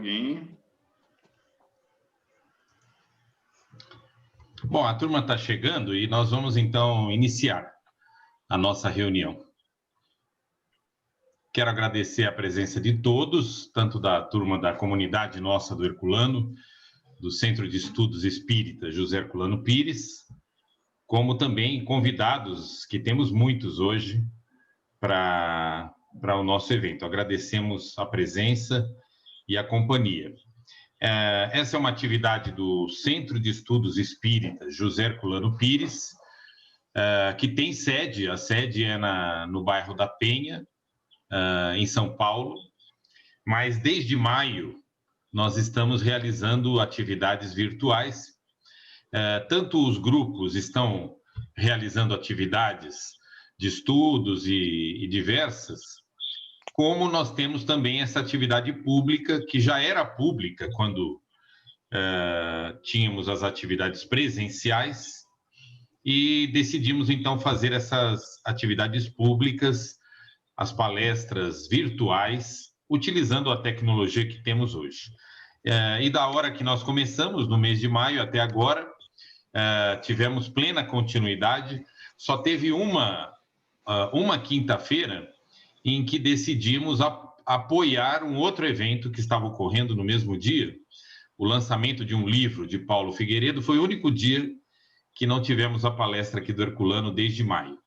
alguém. Bom, a turma está chegando e nós vamos então iniciar a nossa reunião. Quero agradecer a presença de todos, tanto da turma da comunidade nossa do Herculano, do Centro de Estudos Espíritas José Herculano Pires, como também convidados, que temos muitos hoje, para o nosso evento. Agradecemos a presença e a companhia. Essa é uma atividade do Centro de Estudos Espíritas José Herculano Pires, que tem sede, a sede é no bairro da Penha, em São Paulo, mas desde maio nós estamos realizando atividades virtuais. Tanto os grupos estão realizando atividades de estudos e diversas, como nós temos também essa atividade pública, que já era pública quando tínhamos as atividades presenciais, e decidimos então fazer essas atividades públicas, as palestras virtuais, utilizando a tecnologia que temos hoje. E da hora que nós começamos, no mês de maio até agora, tivemos plena continuidade. Só teve uma quinta-feira em que decidimos apoiar um outro evento que estava ocorrendo no mesmo dia, o lançamento de um livro de Paulo Figueiredo. Foi o único dia que não tivemos a palestra aqui do Herculano desde maio.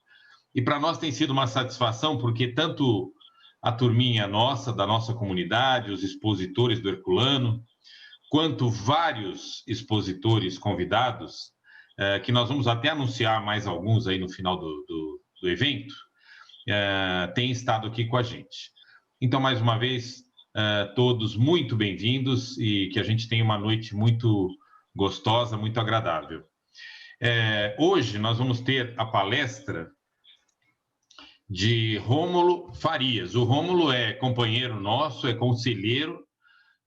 E para nós tem sido uma satisfação, porque tanto a turminha nossa, da nossa comunidade, os expositores do Herculano, quanto vários expositores convidados, que nós vamos até anunciar mais alguns aí no final do evento, têm estado aqui com a gente. Então, mais uma vez, todos muito bem-vindos e que a gente tenha uma noite muito gostosa, muito agradável. Hoje nós vamos ter a palestra de Rômulo Farias. O Rômulo é companheiro nosso, é conselheiro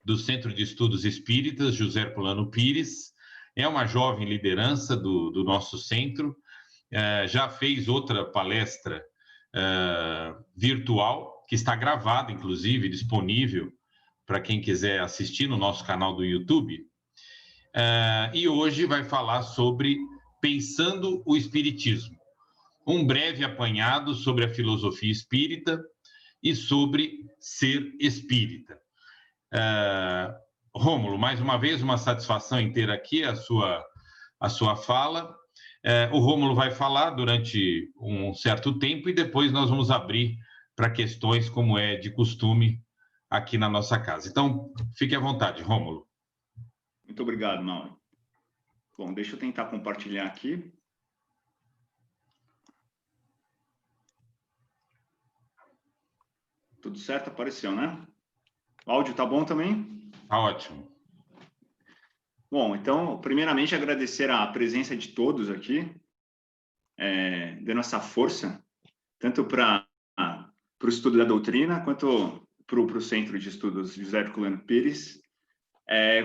do Centro de Estudos Espíritas José Herculano Pires, é uma jovem liderança do nosso centro, já fez outra palestra virtual, que está gravada, inclusive, disponível para quem quiser assistir no nosso canal do YouTube, e hoje vai falar sobre Pensando o Espiritismo, um breve apanhado sobre a filosofia espírita e sobre ser espírita. Rômulo, mais uma vez, uma satisfação em ter aqui a sua fala. O Rômulo vai falar durante um certo tempo e depois nós vamos abrir para questões, como é de costume aqui na nossa casa. Então, fique à vontade, Rômulo. Muito obrigado, Mauro. Bom, deixa eu tentar compartilhar aqui. Tudo certo? Apareceu, né? O áudio tá bom também? Tá ótimo. Bom, então, primeiramente, agradecer a presença de todos aqui, dando essa força, tanto para o estudo da doutrina, quanto para o Centro de Estudos José Herculano Pires.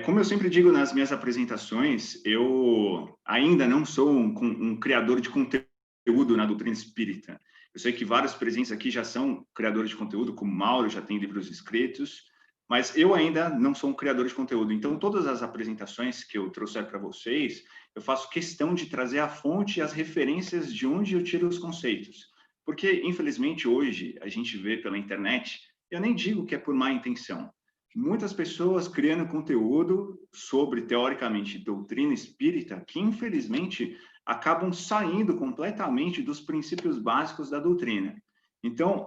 Como eu sempre digo nas minhas apresentações, eu ainda não sou um criador de conteúdo na doutrina espírita. Eu sei que vários presentes aqui já são criadores de conteúdo, como Mauro, já tem livros escritos, mas eu ainda não sou um criador de conteúdo. Então, todas as apresentações que eu trouxer para vocês, eu faço questão de trazer a fonte e as referências de onde eu tiro os conceitos. Porque, infelizmente, hoje, a gente vê pela internet, eu nem digo que é por má intenção, muitas pessoas criando conteúdo sobre, teoricamente, doutrina espírita, que, infelizmente, acabam saindo completamente dos princípios básicos da doutrina. Então,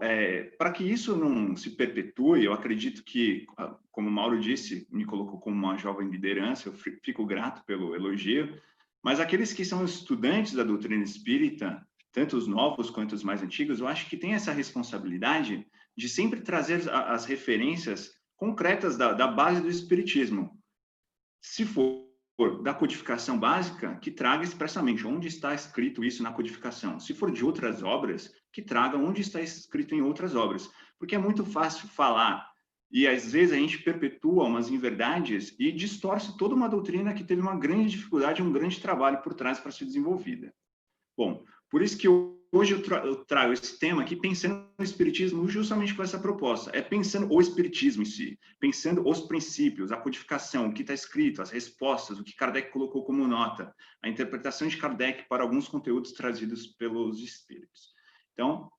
para que isso não se perpetue, eu acredito que, como o Mauro disse, me colocou como uma jovem liderança, eu fico grato pelo elogio, mas aqueles que são estudantes da doutrina espírita, tanto os novos quanto os mais antigos, eu acho que tem essa responsabilidade de sempre trazer as referências concretas da base do espiritismo. Se for da codificação básica, que traga expressamente onde está escrito isso na codificação. Se for de outras obras, que traga onde está escrito em outras obras. Porque é muito fácil falar e, às vezes, a gente perpetua umas inverdades e distorce toda uma doutrina que teve uma grande dificuldade, um grande trabalho por trás para ser desenvolvida. Bom, por isso que hoje eu trago esse tema aqui pensando no Espiritismo justamente com essa proposta. É pensando o Espiritismo em si, pensando os princípios, a codificação, o que está escrito, as respostas, o que Kardec colocou como nota, a interpretação de Kardec para alguns conteúdos trazidos pelos espíritos. Então,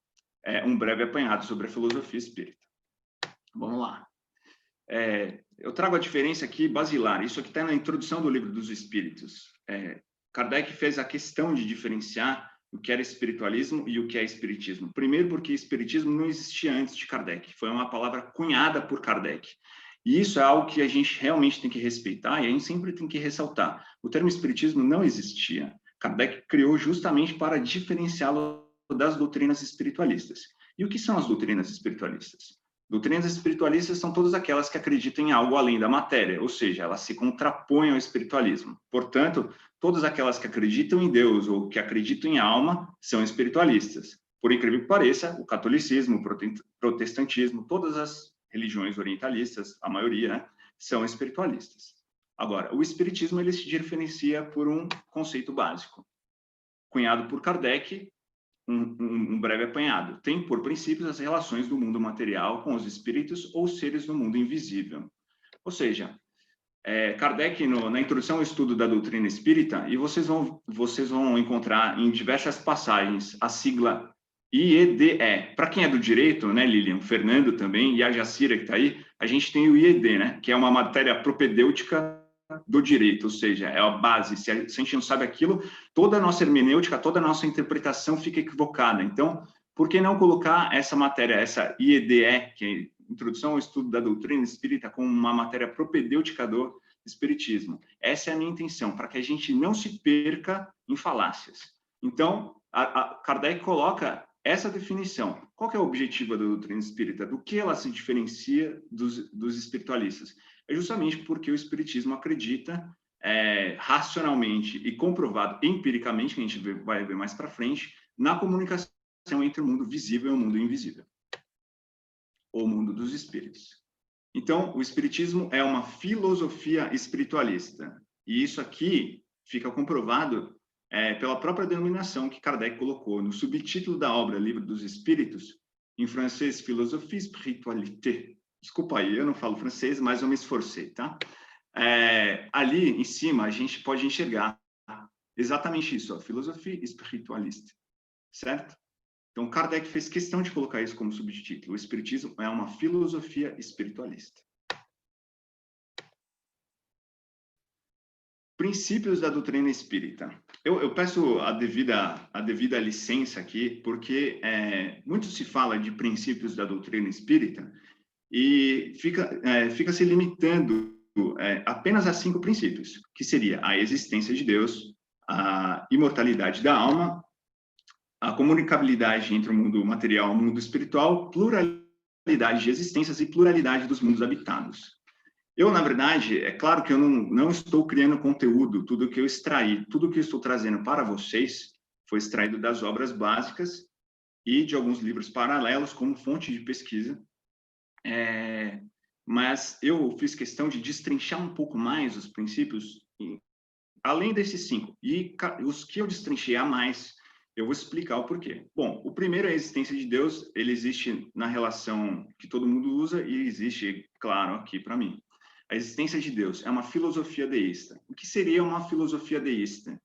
um breve apanhado sobre a filosofia espírita. Vamos lá. Eu trago a diferença aqui basilar. Isso aqui está na introdução do Livro dos Espíritos. Kardec fez a questão de diferenciar o que era espiritualismo e o que é espiritismo. Primeiro, porque espiritismo não existia antes de Kardec. Foi uma palavra cunhada por Kardec. E isso é algo que a gente realmente tem que respeitar e a gente sempre tem que ressaltar. O termo espiritismo não existia. Kardec criou justamente para diferenciá-lo das doutrinas espiritualistas. E o que são as doutrinas espiritualistas? Doutrinas espiritualistas são todas aquelas que acreditam em algo além da matéria, ou seja, elas se contrapõem ao espiritualismo. Portanto, todas aquelas que acreditam em Deus ou que acreditam em alma são espiritualistas. Por incrível que pareça, o catolicismo, o protestantismo, todas as religiões orientalistas, a maioria, né, são espiritualistas. Agora, o espiritismo ele se diferencia por um conceito básico, cunhado por Kardec, um breve apanhado. Tem por princípios as relações do mundo material com os espíritos ou seres do mundo invisível. Ou seja, Kardec, na introdução ao estudo da doutrina espírita, e vocês vão encontrar em diversas passagens a sigla IEDE. Para quem é do direito, né, Lilian, o Fernando também, e a Jacira que está aí, a gente tem o IED, né, que é uma matéria propedêutica do direito, ou seja, é a base. Se a gente não sabe aquilo, toda a nossa hermenêutica, toda a nossa interpretação fica equivocada. Então, por que não colocar essa matéria, essa IEDE, que é Introdução ao Estudo da Doutrina Espírita, como uma matéria propedêutica do Espiritismo? Essa é a minha intenção, para que a gente não se perca em falácias. Então, Kardec coloca essa definição. Qual que é o objetivo da doutrina espírita? Do que ela se diferencia dos espiritualistas? É justamente porque o espiritismo acredita racionalmente e comprovado empiricamente, que a gente vai ver mais para frente, na comunicação entre o mundo visível e o mundo invisível, ou o mundo dos espíritos. Então, o espiritismo é uma filosofia espiritualista, e isso aqui fica comprovado pela própria denominação que Kardec colocou no subtítulo da obra Livro dos Espíritos, em francês, Philosophie Spiritualité. Desculpa aí, eu não falo francês, mas eu me esforcei, tá? Ali em cima a gente pode enxergar exatamente isso, a filosofia espiritualista, certo? Então Kardec fez questão de colocar isso como subtítulo. O espiritismo é uma filosofia espiritualista. Princípios da doutrina espírita. Eu peço a devida licença aqui, porque muito se fala de princípios da doutrina espírita e fica se limitando apenas a 5 princípios, que seria a existência de Deus, a imortalidade da alma, a comunicabilidade entre o mundo material e o mundo espiritual, pluralidade de existências e pluralidade dos mundos habitados. Eu, na verdade, é claro que eu não estou criando conteúdo, tudo que eu extraí, tudo que eu estou trazendo para vocês foi extraído das obras básicas e de alguns livros paralelos como fonte de pesquisa, mas eu fiz questão de destrinchar um pouco mais os princípios, além desses 5, e os que eu destrinchei a mais, eu vou explicar o porquê. Bom, o primeiro é a existência de Deus, ele existe na relação que todo mundo usa e existe, claro, aqui para mim. A existência de Deus é uma filosofia deísta. O que seria uma filosofia deísta?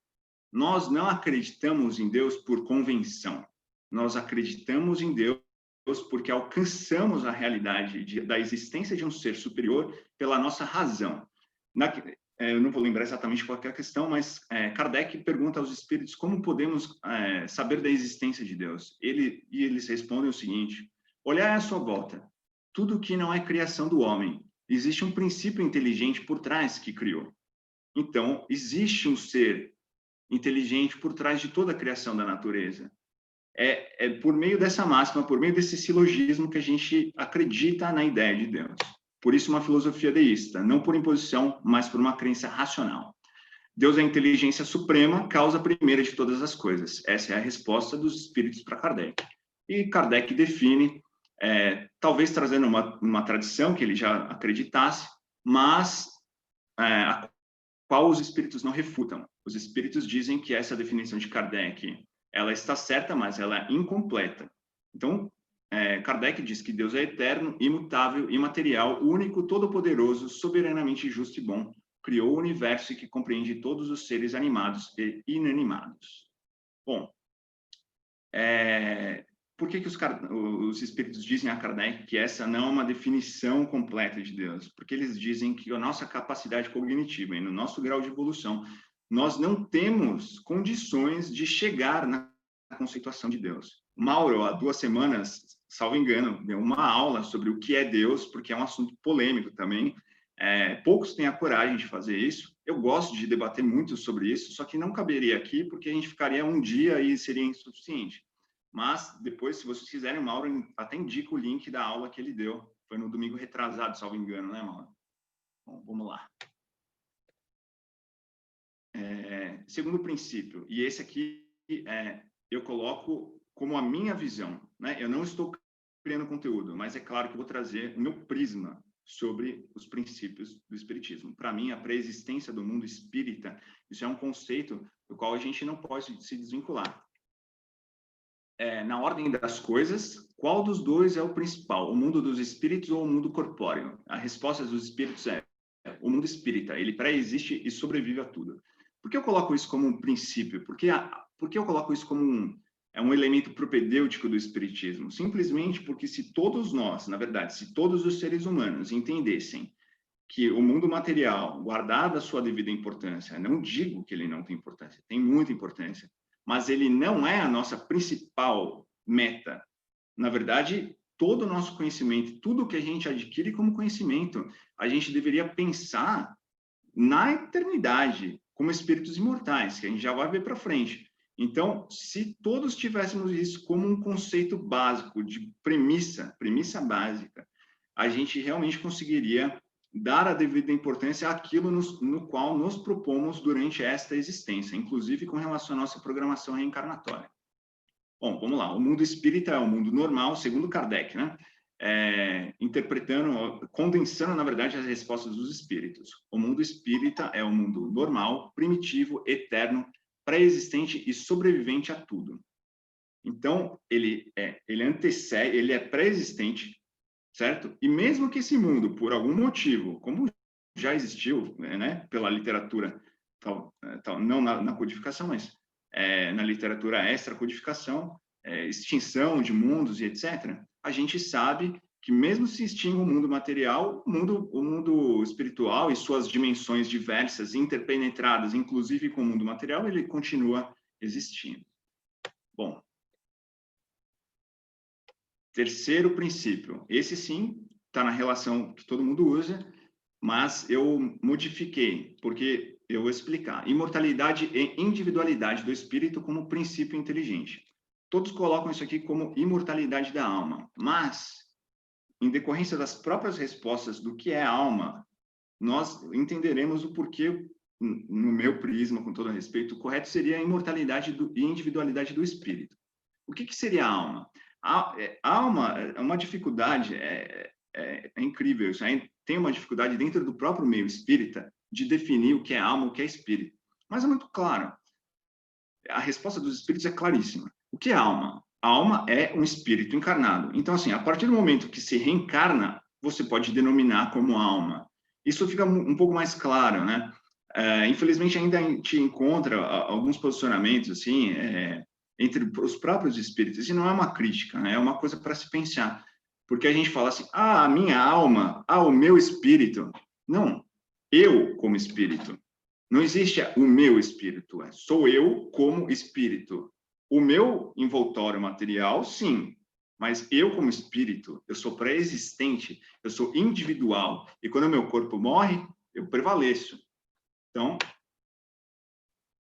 Nós não acreditamos em Deus por convenção. Nós acreditamos em Deus porque alcançamos a realidade da existência de um ser superior pela nossa razão. Eu não vou lembrar exatamente qual é a questão, mas Kardec pergunta aos espíritos como podemos saber da existência de Deus. E eles respondem o seguinte: olhar à sua volta, tudo que não é criação do homem, existe um princípio inteligente por trás que criou. Então, existe um ser inteligente por trás de toda a criação da natureza. É por meio dessa máxima, por meio desse silogismo que a gente acredita na ideia de Deus. Por isso, uma filosofia deísta, não por imposição, mas por uma crença racional. Deus é a inteligência suprema, causa primeira de todas as coisas. Essa é a resposta dos espíritos para Kardec. E Kardec define, talvez trazendo uma tradição que ele já acreditasse, mas a qual os espíritos não refutam. Os espíritos dizem que essa definição de Kardec ela está certa, mas ela é incompleta. Então, Kardec diz que Deus é eterno, imutável, imaterial, único, todo-poderoso, soberanamente justo e bom, criou o universo e que compreende todos os seres animados e inanimados. Bom, por que os espíritos dizem a Kardec que essa não é uma definição completa de Deus? Porque eles dizem que a nossa capacidade cognitiva e no nosso grau de evolução, nós não temos condições de chegar na conceituação de Deus. Mauro, há 2 semanas, salvo engano, deu uma aula sobre o que é Deus, porque é um assunto polêmico também. Poucos têm a coragem de fazer isso. Eu gosto de debater muito sobre isso, só que não caberia aqui, porque a gente ficaria um dia e seria insuficiente. Mas depois, se vocês quiserem, o Mauro até indica o link da aula que ele deu. Foi no domingo retrasado, salvo engano, né, Mauro? Bom, vamos lá. Segundo princípio, e esse aqui eu coloco como a minha visão, né? Eu não estou criando conteúdo, mas é claro que eu vou trazer o meu prisma sobre os princípios do espiritismo. Para mim, a pré-existência do mundo espírita, isso é um conceito do qual a gente não pode se desvincular. Na ordem das coisas, qual dos dois é o principal? O mundo dos espíritos ou o mundo corpóreo? A resposta dos espíritos é o mundo espírita. Ele pré-existe e sobrevive a tudo. Por que eu coloco isso como um princípio? Por que eu coloco isso como um elemento propedêutico do espiritismo? Simplesmente porque se todos nós, na verdade, se todos os seres humanos entendessem que o mundo material, guardado a sua devida importância, não digo que ele não tem importância, tem muita importância, mas ele não é a nossa principal meta. Na verdade, todo o nosso conhecimento, tudo que a gente adquire como conhecimento, a gente deveria pensar na eternidade, como espíritos imortais, que a gente já vai ver para frente. Então, se todos tivéssemos isso como um conceito básico, de premissa básica, a gente realmente conseguiria dar a devida importância àquilo no qual nos propomos durante esta existência, inclusive com relação à nossa programação reencarnatória. Bom, vamos lá. O mundo espírita é o mundo normal, segundo Kardec, né? Condensando, na verdade, as respostas dos espíritos. O mundo espírita é o mundo normal, primitivo, eterno, pré-existente e sobrevivente a tudo. Então, ele antecede, ele é pré-existente, certo? E mesmo que esse mundo, por algum motivo, como já existiu, né, pela literatura, não na codificação, mas na literatura extra-codificação, extinção de mundos e etc., a gente sabe que mesmo se extinga o mundo material, o mundo espiritual e suas dimensões diversas, interpenetradas, inclusive com o mundo material, ele continua existindo. Bom, terceiro princípio, esse sim está na relação que todo mundo usa, mas eu modifiquei, porque eu vou explicar. Imortalidade e individualidade do espírito como princípio inteligente. Todos colocam isso aqui como imortalidade da alma, mas, em decorrência das próprias respostas do que é alma, nós entenderemos o porquê, no meu prisma, com todo respeito, o correto seria a imortalidade e individualidade do espírito. O que seria a alma? A alma é uma dificuldade, é incrível, isso aí tem uma dificuldade dentro do próprio meio espírita de definir o que é alma, o que é espírito. Mas é muito claro. A resposta dos espíritos é claríssima. O que é alma? A alma é um espírito encarnado. Então, assim, a partir do momento que se reencarna, você pode denominar como alma. Isso fica um pouco mais claro, né? Infelizmente, ainda a gente encontra alguns posicionamentos, assim, entre os próprios espíritos, e não é uma crítica, né? É uma coisa para se pensar. Porque a gente fala assim, a minha alma, o meu espírito. Não, eu como espírito. Não existe o meu espírito, sou eu como espírito. O meu envoltório material, sim, mas eu como espírito, eu sou pré-existente, eu sou individual, e quando o meu corpo morre, eu prevaleço. Então,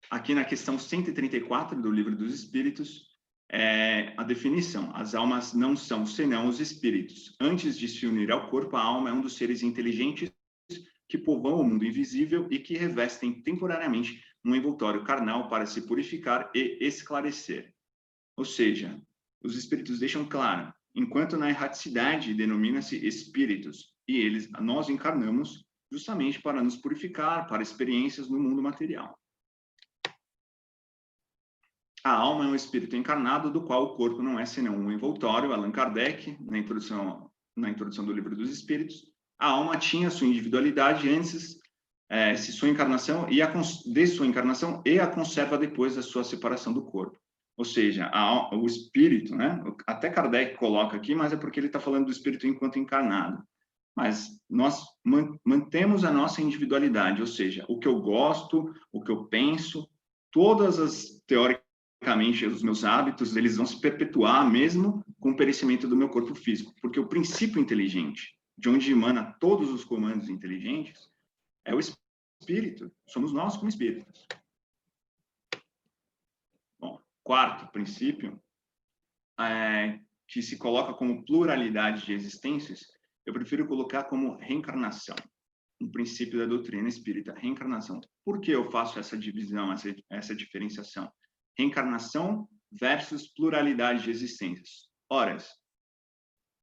aqui na questão 134 do Livro dos Espíritos, a definição: as almas não são senão os espíritos. Antes de se unir ao corpo, a alma é um dos seres inteligentes que povoam o mundo invisível e que revestem temporariamente um envoltório carnal para se purificar e esclarecer. Ou seja, os espíritos deixam claro, enquanto na erraticidade denomina-se espíritos, e nós encarnamos justamente para nos purificar, para experiências no mundo material. a alma é um espírito encarnado do qual o corpo não é senão um envoltório. Allan Kardec, na introdução do Livro dos Espíritos, a alma tinha sua individualidade antes de sua encarnação e a conserva depois da sua separação do corpo. Ou seja, o espírito, né? Até Kardec coloca aqui, mas é porque ele está falando do espírito enquanto encarnado. Mas nós mantemos a nossa individualidade, ou seja, o que eu gosto, o que eu penso, teoricamente, os meus hábitos, eles vão se perpetuar mesmo com o perecimento do meu corpo físico, porque o princípio inteligente, de onde emana todos os comandos inteligentes, é o espírito, somos nós como espíritos. Bom, quarto princípio, que se coloca como pluralidade de existências, eu prefiro colocar como reencarnação, um princípio da doutrina espírita, reencarnação. Por que eu faço essa divisão, essa diferenciação? Reencarnação versus pluralidade de existências. Ora,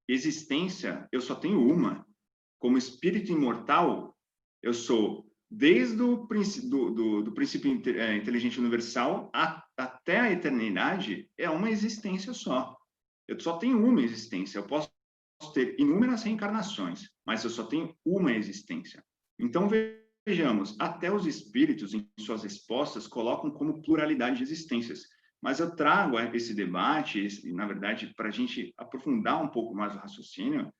existência, eu só tenho uma. Como espírito imortal, eu sou desde o do princípio inteligente universal até a eternidade, é uma existência só. Eu só tenho uma existência. Eu posso ter inúmeras reencarnações, mas eu só tenho uma existência. Então, vejamos, até os espíritos, em suas respostas, colocam como pluralidade de existências. Mas eu trago esse debate, na verdade, para a gente aprofundar um pouco mais o raciocínio,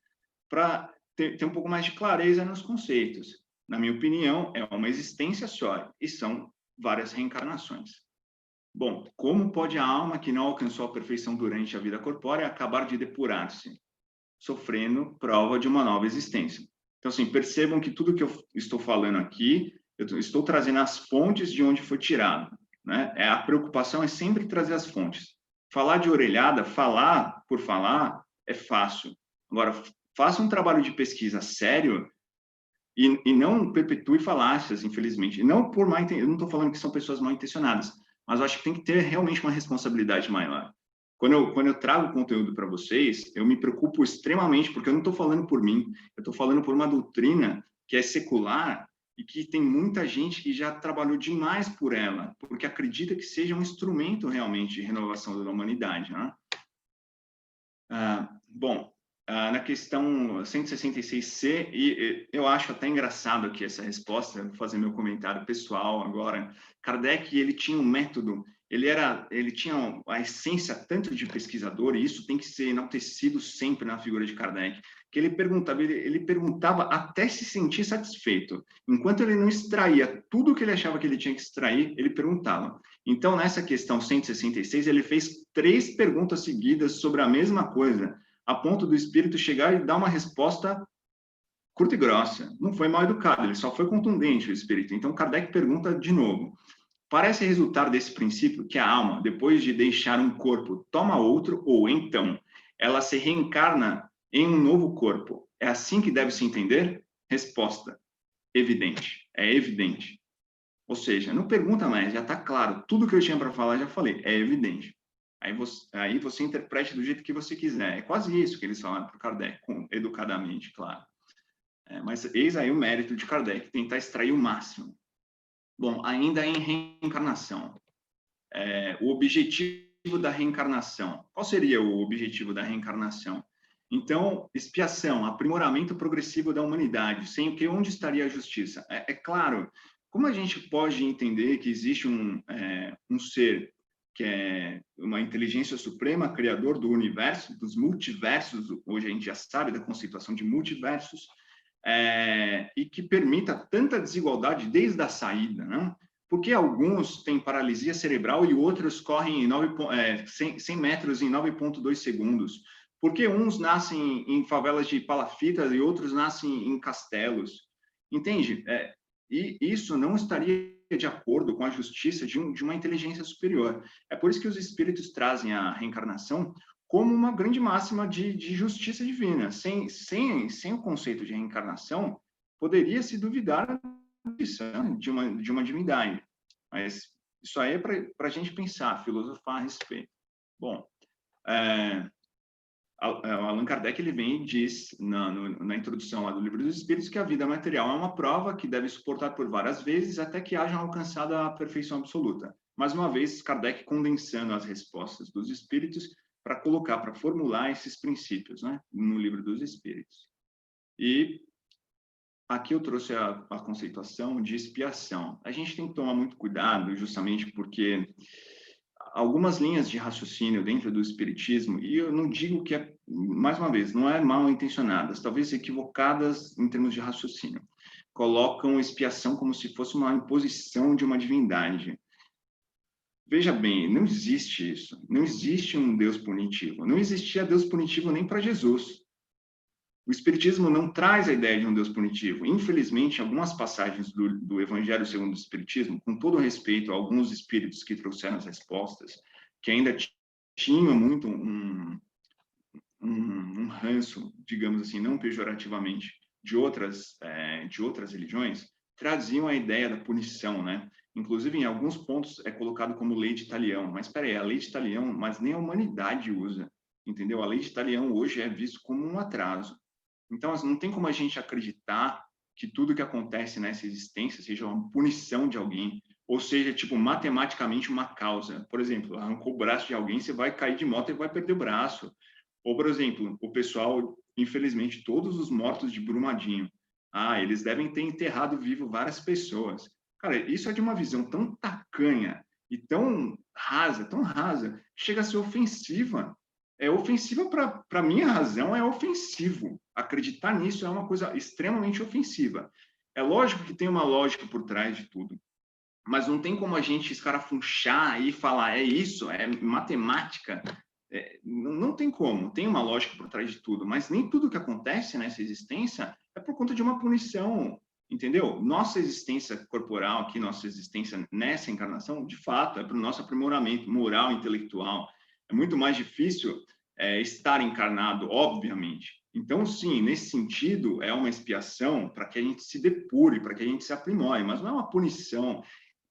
para ter um pouco mais de clareza nos conceitos. Na minha opinião, é uma existência só, e são várias reencarnações. Bom, como pode a alma que não alcançou a perfeição durante a vida corpórea acabar de depurar-se, sofrendo prova de uma nova existência? Então, assim, percebam que tudo que eu estou falando aqui, eu estou trazendo as fontes de onde foi tirado, né? A preocupação é sempre trazer as fontes. Falar de orelhada, falar por falar, é fácil. Agora, faça um trabalho de pesquisa sério e não perpetue falácias, infelizmente. E não por má intenção, eu não estou falando que são pessoas mal intencionadas, mas eu acho que tem que ter realmente uma responsabilidade maior. Quando eu trago conteúdo para vocês, eu me preocupo extremamente, porque eu não estou falando por mim, eu estou falando por uma doutrina que é secular e que tem muita gente que já trabalhou demais por ela, porque acredita que seja um instrumento realmente de renovação da humanidade, né? Bom, na questão 166C, e eu acho até engraçado aqui essa resposta, vou fazer meu comentário pessoal agora. Kardec, ele tinha um método, ele tinha a essência tanto de pesquisador, e isso tem que ser enaltecido sempre na figura de Kardec, que ele perguntava até se sentir satisfeito. Enquanto ele não extraía tudo o que ele achava que ele tinha que extrair, ele perguntava. Então, nessa questão 166, ele fez 3 perguntas seguidas sobre a mesma coisa, a ponto do espírito chegar e dar uma resposta curta e grossa. Não foi mal educado, ele só foi contundente, o espírito. Então, Kardec pergunta de novo. Parece resultar desse princípio que a alma, depois de deixar um corpo, toma outro, ou então, ela se reencarna em um novo corpo. É assim que deve se entender? Resposta: evidente. É evidente. Ou seja, não pergunta mais, já está claro. Tudo que eu tinha para falar, já falei. É evidente. Aí você interprete do jeito que você quiser. É quase isso que eles falaram para Kardec, educadamente, claro. Mas eis aí o mérito de Kardec, tentar extrair o máximo. Bom, ainda em reencarnação. O objetivo da reencarnação. Qual seria o objetivo da reencarnação? Então, expiação, aprimoramento progressivo da humanidade, sem o que onde estaria a justiça? É claro, como a gente pode entender que existe um ser que é uma inteligência suprema, criador do universo, dos multiversos, hoje a gente já sabe da conceituação de multiversos, e que permita tanta desigualdade desde a saída, né? Porque alguns têm paralisia cerebral e outros correm 100 metros em 9,2 segundos? Porque uns nascem em favelas de palafitas e outros nascem em castelos? Entende? E isso não estaria de acordo com a justiça de uma inteligência superior. É por isso que os espíritos trazem a reencarnação como uma grande máxima de justiça divina. Sem o conceito de reencarnação, poderia-se duvidar de uma divindade. Mas isso aí é para a gente pensar, filosofar a respeito. Bom, Allan Kardec ele vem e diz na introdução lá do Livro dos Espíritos que a vida material é uma prova que deve suportar por várias vezes até que hajam alcançado a perfeição absoluta. Mais uma vez, Kardec condensando as respostas dos espíritos para colocar, para formular esses princípios, né, no Livro dos Espíritos. E aqui eu trouxe a conceituação de expiação. A gente tem que tomar muito cuidado, justamente porque algumas linhas de raciocínio dentro do espiritismo, e eu não digo que é, mais uma vez, não é mal intencionadas, talvez equivocadas em termos de raciocínio, colocam expiação como se fosse uma imposição de uma divindade. Veja bem, não existe isso. Não existe um Deus punitivo. Não existia Deus punitivo nem para Jesus. O Espiritismo não traz a ideia de um Deus punitivo. Infelizmente, algumas passagens do Evangelho segundo o Espiritismo, com todo respeito a alguns espíritos que trouxeram as respostas, que ainda tinham muito um ranço, digamos assim, não pejorativamente, de outras religiões, traziam a ideia da punição, né? Inclusive, em alguns pontos é colocado como lei de Talião. Mas, espera aí, a lei de Talião, mas nem a humanidade usa, entendeu? A lei de Talião hoje é visto como um atraso. Então, não tem como a gente acreditar que tudo que acontece nessa existência seja uma punição de alguém, ou seja, tipo, matematicamente uma causa. Por exemplo, arrancou o braço de alguém, você vai cair de moto e vai perder o braço. Ou, por exemplo, o pessoal, infelizmente, todos os mortos de Brumadinho, eles devem ter enterrado vivo várias pessoas. Cara, isso é de uma visão tão tacanha e tão rasa, chega a ser ofensiva. É ofensiva para minha razão, é ofensivo. Acreditar nisso é uma coisa extremamente ofensiva. É lógico que tem uma lógica por trás de tudo, mas não tem como a gente escarafunchar e falar, é isso, é matemática. Não tem como, tem uma lógica por trás de tudo, mas nem tudo que acontece nessa existência é por conta de uma punição, entendeu? Nossa existência corporal aqui, nossa existência nessa encarnação, de fato, é para o nosso aprimoramento moral, intelectual. É muito mais difícil estar encarnado, obviamente. Então, sim, nesse sentido, é uma expiação para que a gente se depure, para que a gente se aprimore, mas não é uma punição,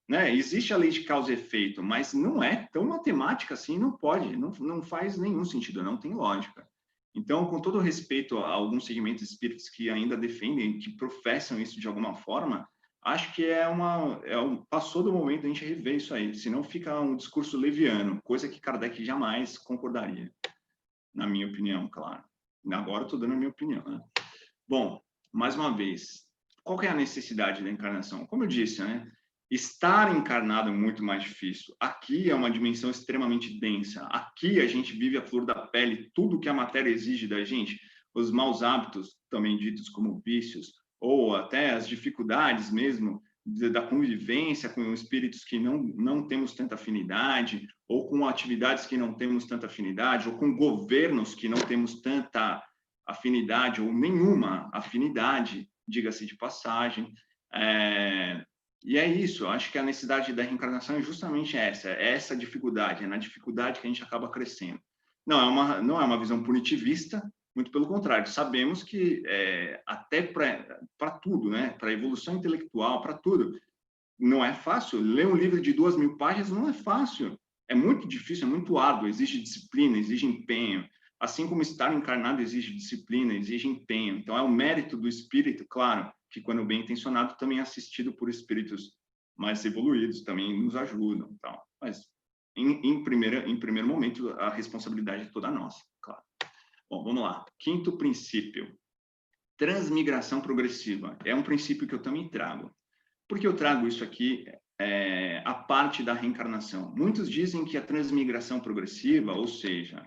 né? Existe a lei de causa e efeito, mas não é tão matemática assim, não pode, não faz nenhum sentido, não tem lógica. Então, com todo respeito a alguns segmentos espíritas que ainda defendem, que professam isso de alguma forma, acho que passou do momento a gente rever isso aí, senão fica um discurso leviano, coisa que Kardec jamais concordaria, na minha opinião, claro. Agora eu estou dando a minha opinião, né? Bom, mais uma vez, qual que é a necessidade da encarnação? Como eu disse, né? Estar encarnado é muito mais difícil. Aqui é uma dimensão extremamente densa. Aqui a gente vive a flor da pele, tudo que a matéria exige da gente, os maus hábitos, também ditos como vícios, ou até as dificuldades mesmo da convivência com espíritos que não temos tanta afinidade, ou com atividades que não temos tanta afinidade, ou com governos que não temos tanta afinidade, ou nenhuma afinidade, diga-se de passagem. E é isso, eu acho que a necessidade da reencarnação é justamente essa dificuldade, é na dificuldade que a gente acaba crescendo. Não é uma visão punitivista, muito pelo contrário, sabemos que até para tudo, né? Para a evolução intelectual, para tudo, não é fácil. Ler um livro de 2.000 páginas não é fácil, é muito difícil, é muito árduo, exige disciplina, exige empenho, assim como estar encarnado exige disciplina, exige empenho. Então, é o mérito do espírito, claro, que quando bem intencionado, também é assistido por espíritos mais evoluídos, também nos ajudam. Tal. Mas, em primeiro momento, a responsabilidade é toda nossa, claro. Bom, vamos lá. Quinto princípio. Transmigração progressiva. É um princípio que eu também trago. Por que eu trago isso aqui? A parte da reencarnação. Muitos dizem que a transmigração progressiva, ou seja,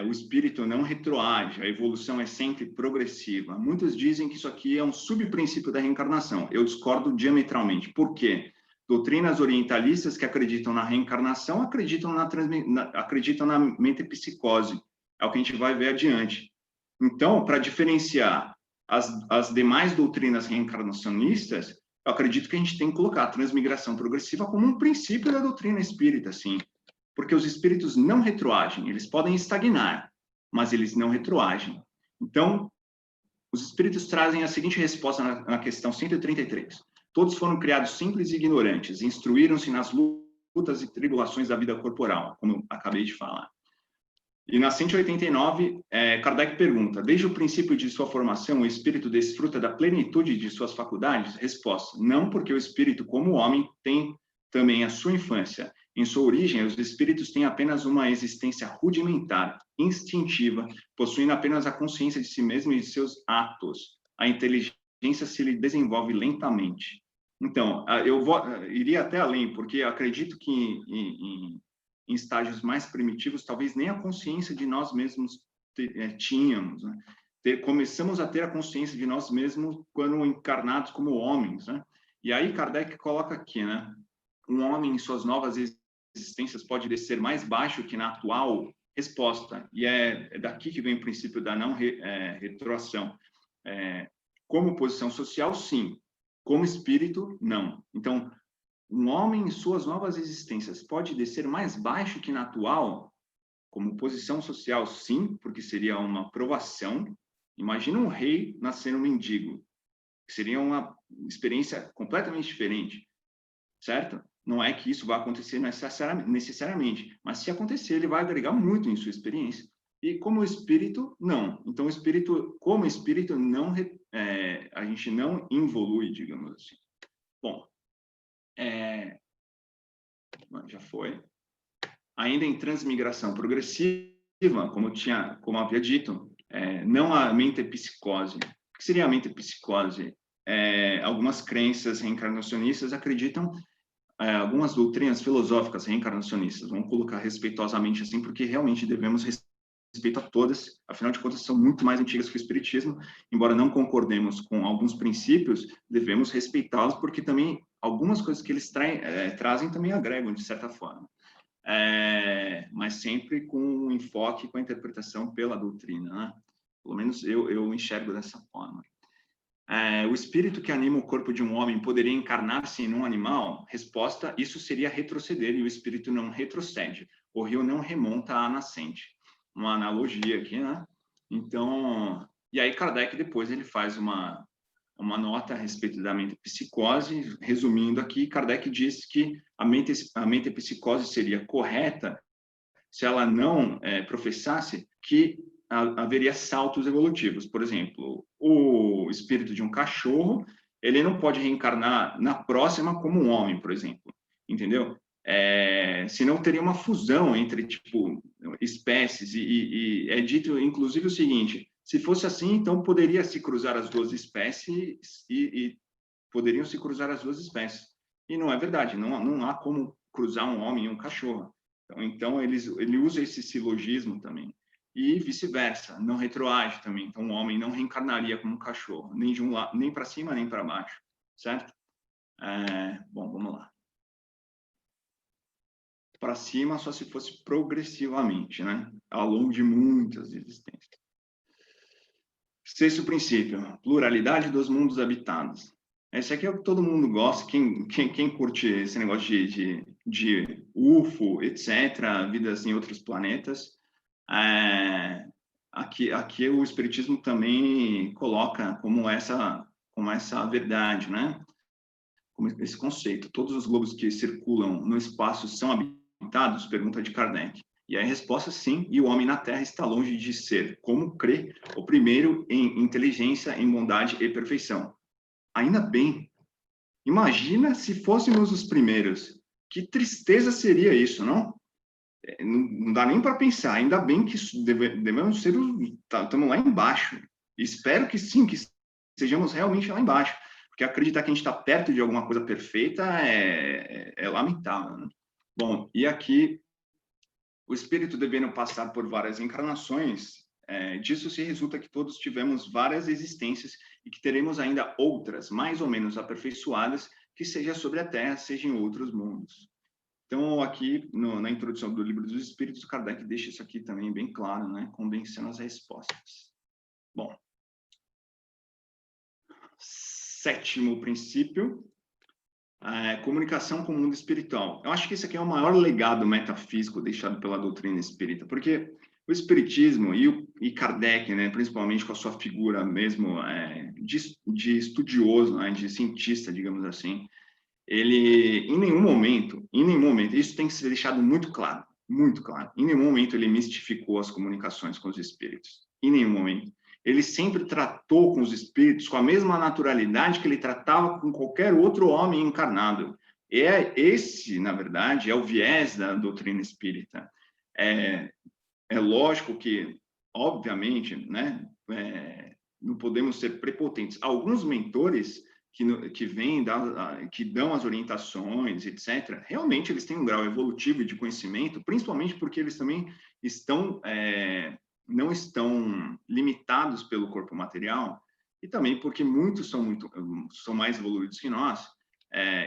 o espírito não retroage, a evolução é sempre progressiva. Muitos dizem que isso aqui é um subprincípio da reencarnação. Eu discordo diametralmente. Por quê? Doutrinas orientalistas que acreditam na reencarnação acreditam na metempsicose. É o que a gente vai ver adiante. Então, para diferenciar as demais doutrinas reencarnacionistas, eu acredito que a gente tem que colocar a transmigração progressiva como um princípio da doutrina espírita, sim. Porque os espíritos não retroagem, eles podem estagnar, mas eles não retroagem. Então, os espíritos trazem a seguinte resposta na questão 133. Todos foram criados simples e ignorantes, instruíram-se nas lutas e tribulações da vida corporal, como eu acabei de falar. E na 189, Kardec pergunta: desde o princípio de sua formação, o espírito desfruta da plenitude de suas faculdades? Resposta: não, porque o espírito, como homem, tem também a sua infância. Em sua origem, os espíritos têm apenas uma existência rudimentar, instintiva, possuindo apenas a consciência de si mesmo e de seus atos. A inteligência se lhe desenvolve lentamente. Então, iria até além, porque acredito que em estágios mais primitivos, talvez nem a consciência de nós mesmos tínhamos, né? Começamos a ter a consciência de nós mesmos quando encarnados como homens, né? E aí Kardec coloca aqui, né? Um homem em suas novas existências pode descer mais baixo que na atual? Resposta, e é daqui que vem o princípio da não retroação. Como posição social, sim. Como espírito, não. Então, um homem em suas novas existências pode descer mais baixo que na atual? Como posição social, sim, porque seria uma provação. Imagina um rei nascendo mendigo, que seria uma experiência completamente diferente, certo? Não é que isso vai acontecer necessariamente, mas se acontecer, ele vai agregar muito em sua experiência. E como espírito, não. Então, o espírito, como espírito, não, a gente não evolui, digamos assim. Bom, já foi. Ainda em transmigração progressiva, como havia dito, não a mentepsicose. O que seria a mentepsicose? Algumas crenças reencarnacionistas acreditam algumas doutrinas filosóficas reencarnacionistas. Vamos colocar respeitosamente assim, porque realmente devemos respeito a todas, afinal de contas são muito mais antigas que o espiritismo, embora não concordemos com alguns princípios, devemos respeitá-los, porque também algumas coisas que eles trazem também agregam, de certa forma. Mas sempre com um enfoque, com a interpretação pela doutrina, né? Pelo menos eu enxergo dessa forma. O espírito que anima o corpo de um homem poderia encarnar-se em um animal? Resposta: isso seria retroceder, e o espírito não retrocede. O rio não remonta à nascente. Uma analogia aqui, né? Então, e aí Kardec depois ele faz uma nota a respeito da mentepsicose. Resumindo aqui, Kardec diz que a mentepsicose seria correta se ela não professasse que haveria saltos evolutivos. Por exemplo, o espírito de um cachorro, ele não pode reencarnar na próxima como um homem, por exemplo, entendeu? Senão teria uma fusão entre, tipo, espécies, e é dito, inclusive, o seguinte: se fosse assim, então poderia se cruzar as duas espécies e poderiam se cruzar as duas espécies. E não é verdade, não há como cruzar um homem e um cachorro. Então ele usa esse silogismo também. E vice-versa, não retroage também. Então, um homem não reencarnaria como um cachorro, nem de um lado, nem para cima, nem para baixo, certo? Bom, vamos lá. Para cima, só se fosse progressivamente, né? Ao longo de muitas existências. Sexto princípio: pluralidade dos mundos habitados. Esse aqui é o que todo mundo gosta, quem curte esse negócio de UFO, etc., vidas em outros planetas. Aqui o Espiritismo também coloca como essa verdade, né? Como esse conceito. Todos os globos que circulam no espaço são habitados? Pergunta de Kardec. E a resposta: sim, e o homem na Terra está longe de ser, como crê, o primeiro em inteligência, em bondade e perfeição. Ainda bem. Imagina se fôssemos os primeiros. Que tristeza seria isso, não? Não dá nem para pensar. Ainda bem que devemos ser estamos lá embaixo. Espero que sim, que sejamos realmente lá embaixo. Porque acreditar que a gente está perto de alguma coisa perfeita é lamentável, né? Bom, e aqui, o espírito devendo passar por várias encarnações, disso se resulta que todos tivemos várias existências e que teremos ainda outras, mais ou menos aperfeiçoadas, que seja sobre a Terra, seja em outros mundos. Então, aqui, na introdução do Livro dos Espíritos, Kardec deixa isso aqui também bem claro, né? Condensando as respostas. Bom. Sétimo princípio: comunicação com o mundo espiritual. Eu acho que esse aqui é o maior legado metafísico deixado pela doutrina espírita, porque o espiritismo e Kardec, né, principalmente com a sua figura mesmo de estudioso, né, de cientista, digamos assim, ele, em nenhum momento, isso tem que ser deixado muito claro, muito claro. Em nenhum momento ele mistificou as comunicações com os espíritos. Em nenhum momento. Ele sempre tratou com os espíritos com a mesma naturalidade que ele tratava com qualquer outro homem encarnado. Esse, na verdade, é o viés da doutrina espírita. É lógico que, obviamente, né, não podemos ser prepotentes. Alguns mentores que vêm, que dão as orientações, etc., realmente eles têm um grau evolutivo de conhecimento, principalmente porque eles também não estão limitados pelo corpo material, e também porque muitos são mais evoluídos que nós,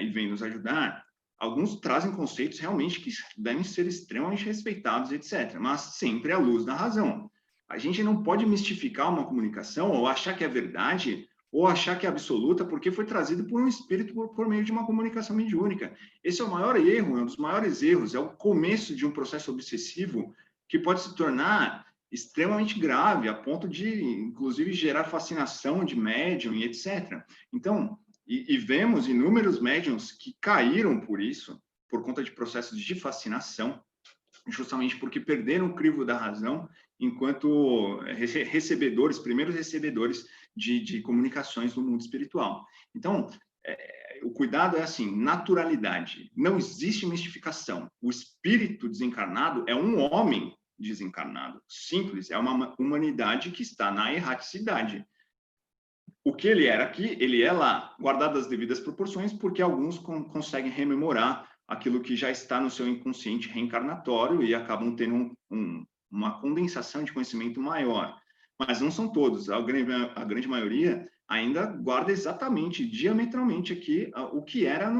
e vêm nos ajudar. Alguns trazem conceitos realmente que devem ser extremamente respeitados, etc., mas sempre à luz da razão. A gente não pode mistificar uma comunicação ou achar que é verdade ou achar que é absoluta porque foi trazido por um espírito por meio de uma comunicação mediúnica. Esse é o maior erro, é um dos maiores erros, é o começo de um processo obsessivo que pode se tornar extremamente grave, a ponto de, inclusive, gerar fascinação de médium e etc. Então, e vemos inúmeros médiums que caíram por isso, por conta de processos de fascinação, justamente porque perderam o crivo da razão enquanto primeiros recebedores de comunicações no mundo espiritual. Então, o cuidado é assim, naturalidade. Não existe mistificação. O espírito desencarnado é um homem desencarnado. Simples, é uma humanidade que está na erraticidade. O que ele era aqui, ele é lá, guardado as devidas proporções, porque alguns conseguem rememorar aquilo que já está no seu inconsciente reencarnatório e acabam tendo uma condensação de conhecimento maior. Mas não são todos, a grande maioria ainda guarda exatamente, diametralmente aqui, o que era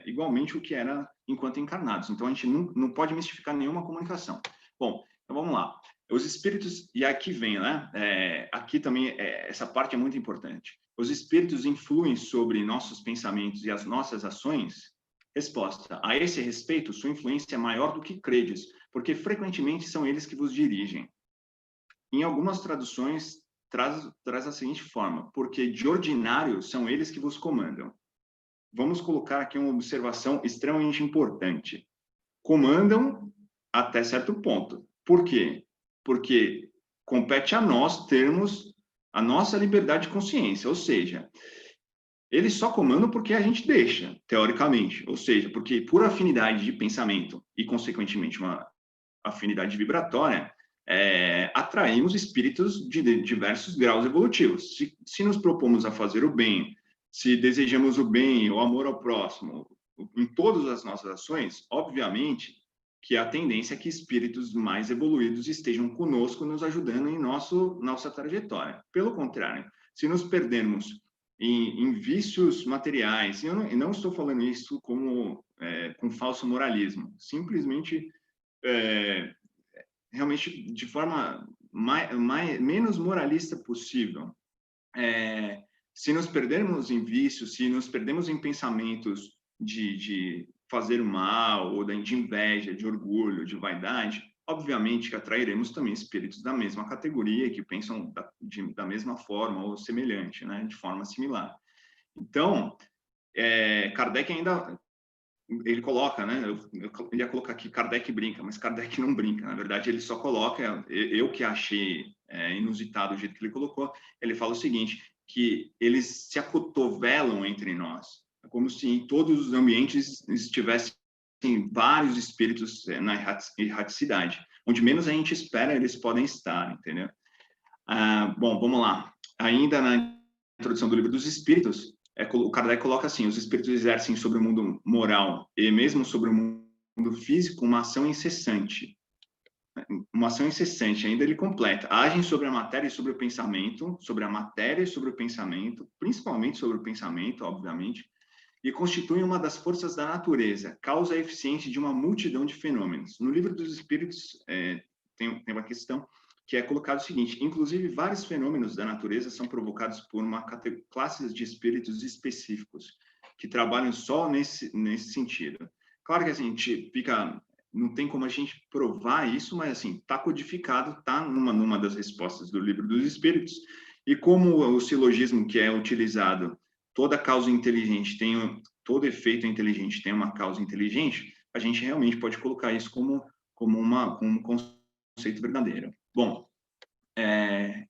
igualmente o que era enquanto encarnados. Então, a gente não pode mistificar nenhuma comunicação. Bom, então vamos lá. Os espíritos, e aqui vem, né? Aqui também, essa parte é muito importante. Os espíritos influem sobre nossos pensamentos e as nossas ações? Resposta: a esse respeito, sua influência é maior do que credes, porque frequentemente são eles que vos dirigem. Em algumas traduções, traz a seguinte forma: porque de ordinário são eles que vos comandam. Vamos colocar aqui uma observação extremamente importante. Comandam até certo ponto. Por quê? Porque compete a nós termos a nossa liberdade de consciência, ou seja, eles só comandam porque a gente deixa, teoricamente, ou seja, porque por afinidade de pensamento e, consequentemente, uma afinidade vibratória, atraímos espíritos de diversos graus evolutivos. Se nos propomos a fazer o bem, se desejamos o bem, o amor ao próximo, em todas as nossas ações, obviamente que a tendência é que espíritos mais evoluídos estejam conosco, nos ajudando em nossa trajetória. Pelo contrário, se nos perdermos em vícios materiais, e eu não estou falando isso com falso moralismo, simplesmente, realmente, de forma menos moralista possível. Se nos perdermos em vícios, se nos perdemos em pensamentos de fazer mal, ou de inveja, de orgulho, de vaidade, obviamente que atrairemos também espíritos da mesma categoria, que pensam da mesma forma ou semelhante, né? De forma similar. Então, Kardec ainda, ele coloca, né? Eu ia colocar aqui, Kardec brinca, mas Kardec não brinca. Na verdade, ele só coloca, eu que achei inusitado o jeito que ele colocou, ele fala o seguinte, que eles se acotovelam entre nós. É como se em todos os ambientes estivessem vários espíritos na erraticidade. Onde menos a gente espera, eles podem estar, entendeu? Bom, vamos lá. Ainda na introdução do Livro dos Espíritos, o Kardec coloca assim: os espíritos exercem sobre o mundo moral e mesmo sobre o mundo físico uma ação incessante. Uma ação incessante, ainda ele completa. Agem sobre a matéria e sobre o pensamento, sobre a matéria e sobre o pensamento, principalmente sobre o pensamento, obviamente, e constituem uma das forças da natureza, causa eficiente de uma multidão de fenômenos. No Livro dos Espíritos, tem uma questão que é colocado o seguinte: inclusive, vários fenômenos da natureza são provocados por uma classe de espíritos específicos, que trabalham só nesse sentido. Claro que assim, a gente fica... Não tem como a gente provar isso, mas assim, está codificado, está numa das respostas do Livro dos Espíritos, e como o silogismo que é utilizado, toda causa inteligente todo efeito inteligente tem uma causa inteligente, a gente realmente pode colocar isso como um conceito verdadeiro. Bom,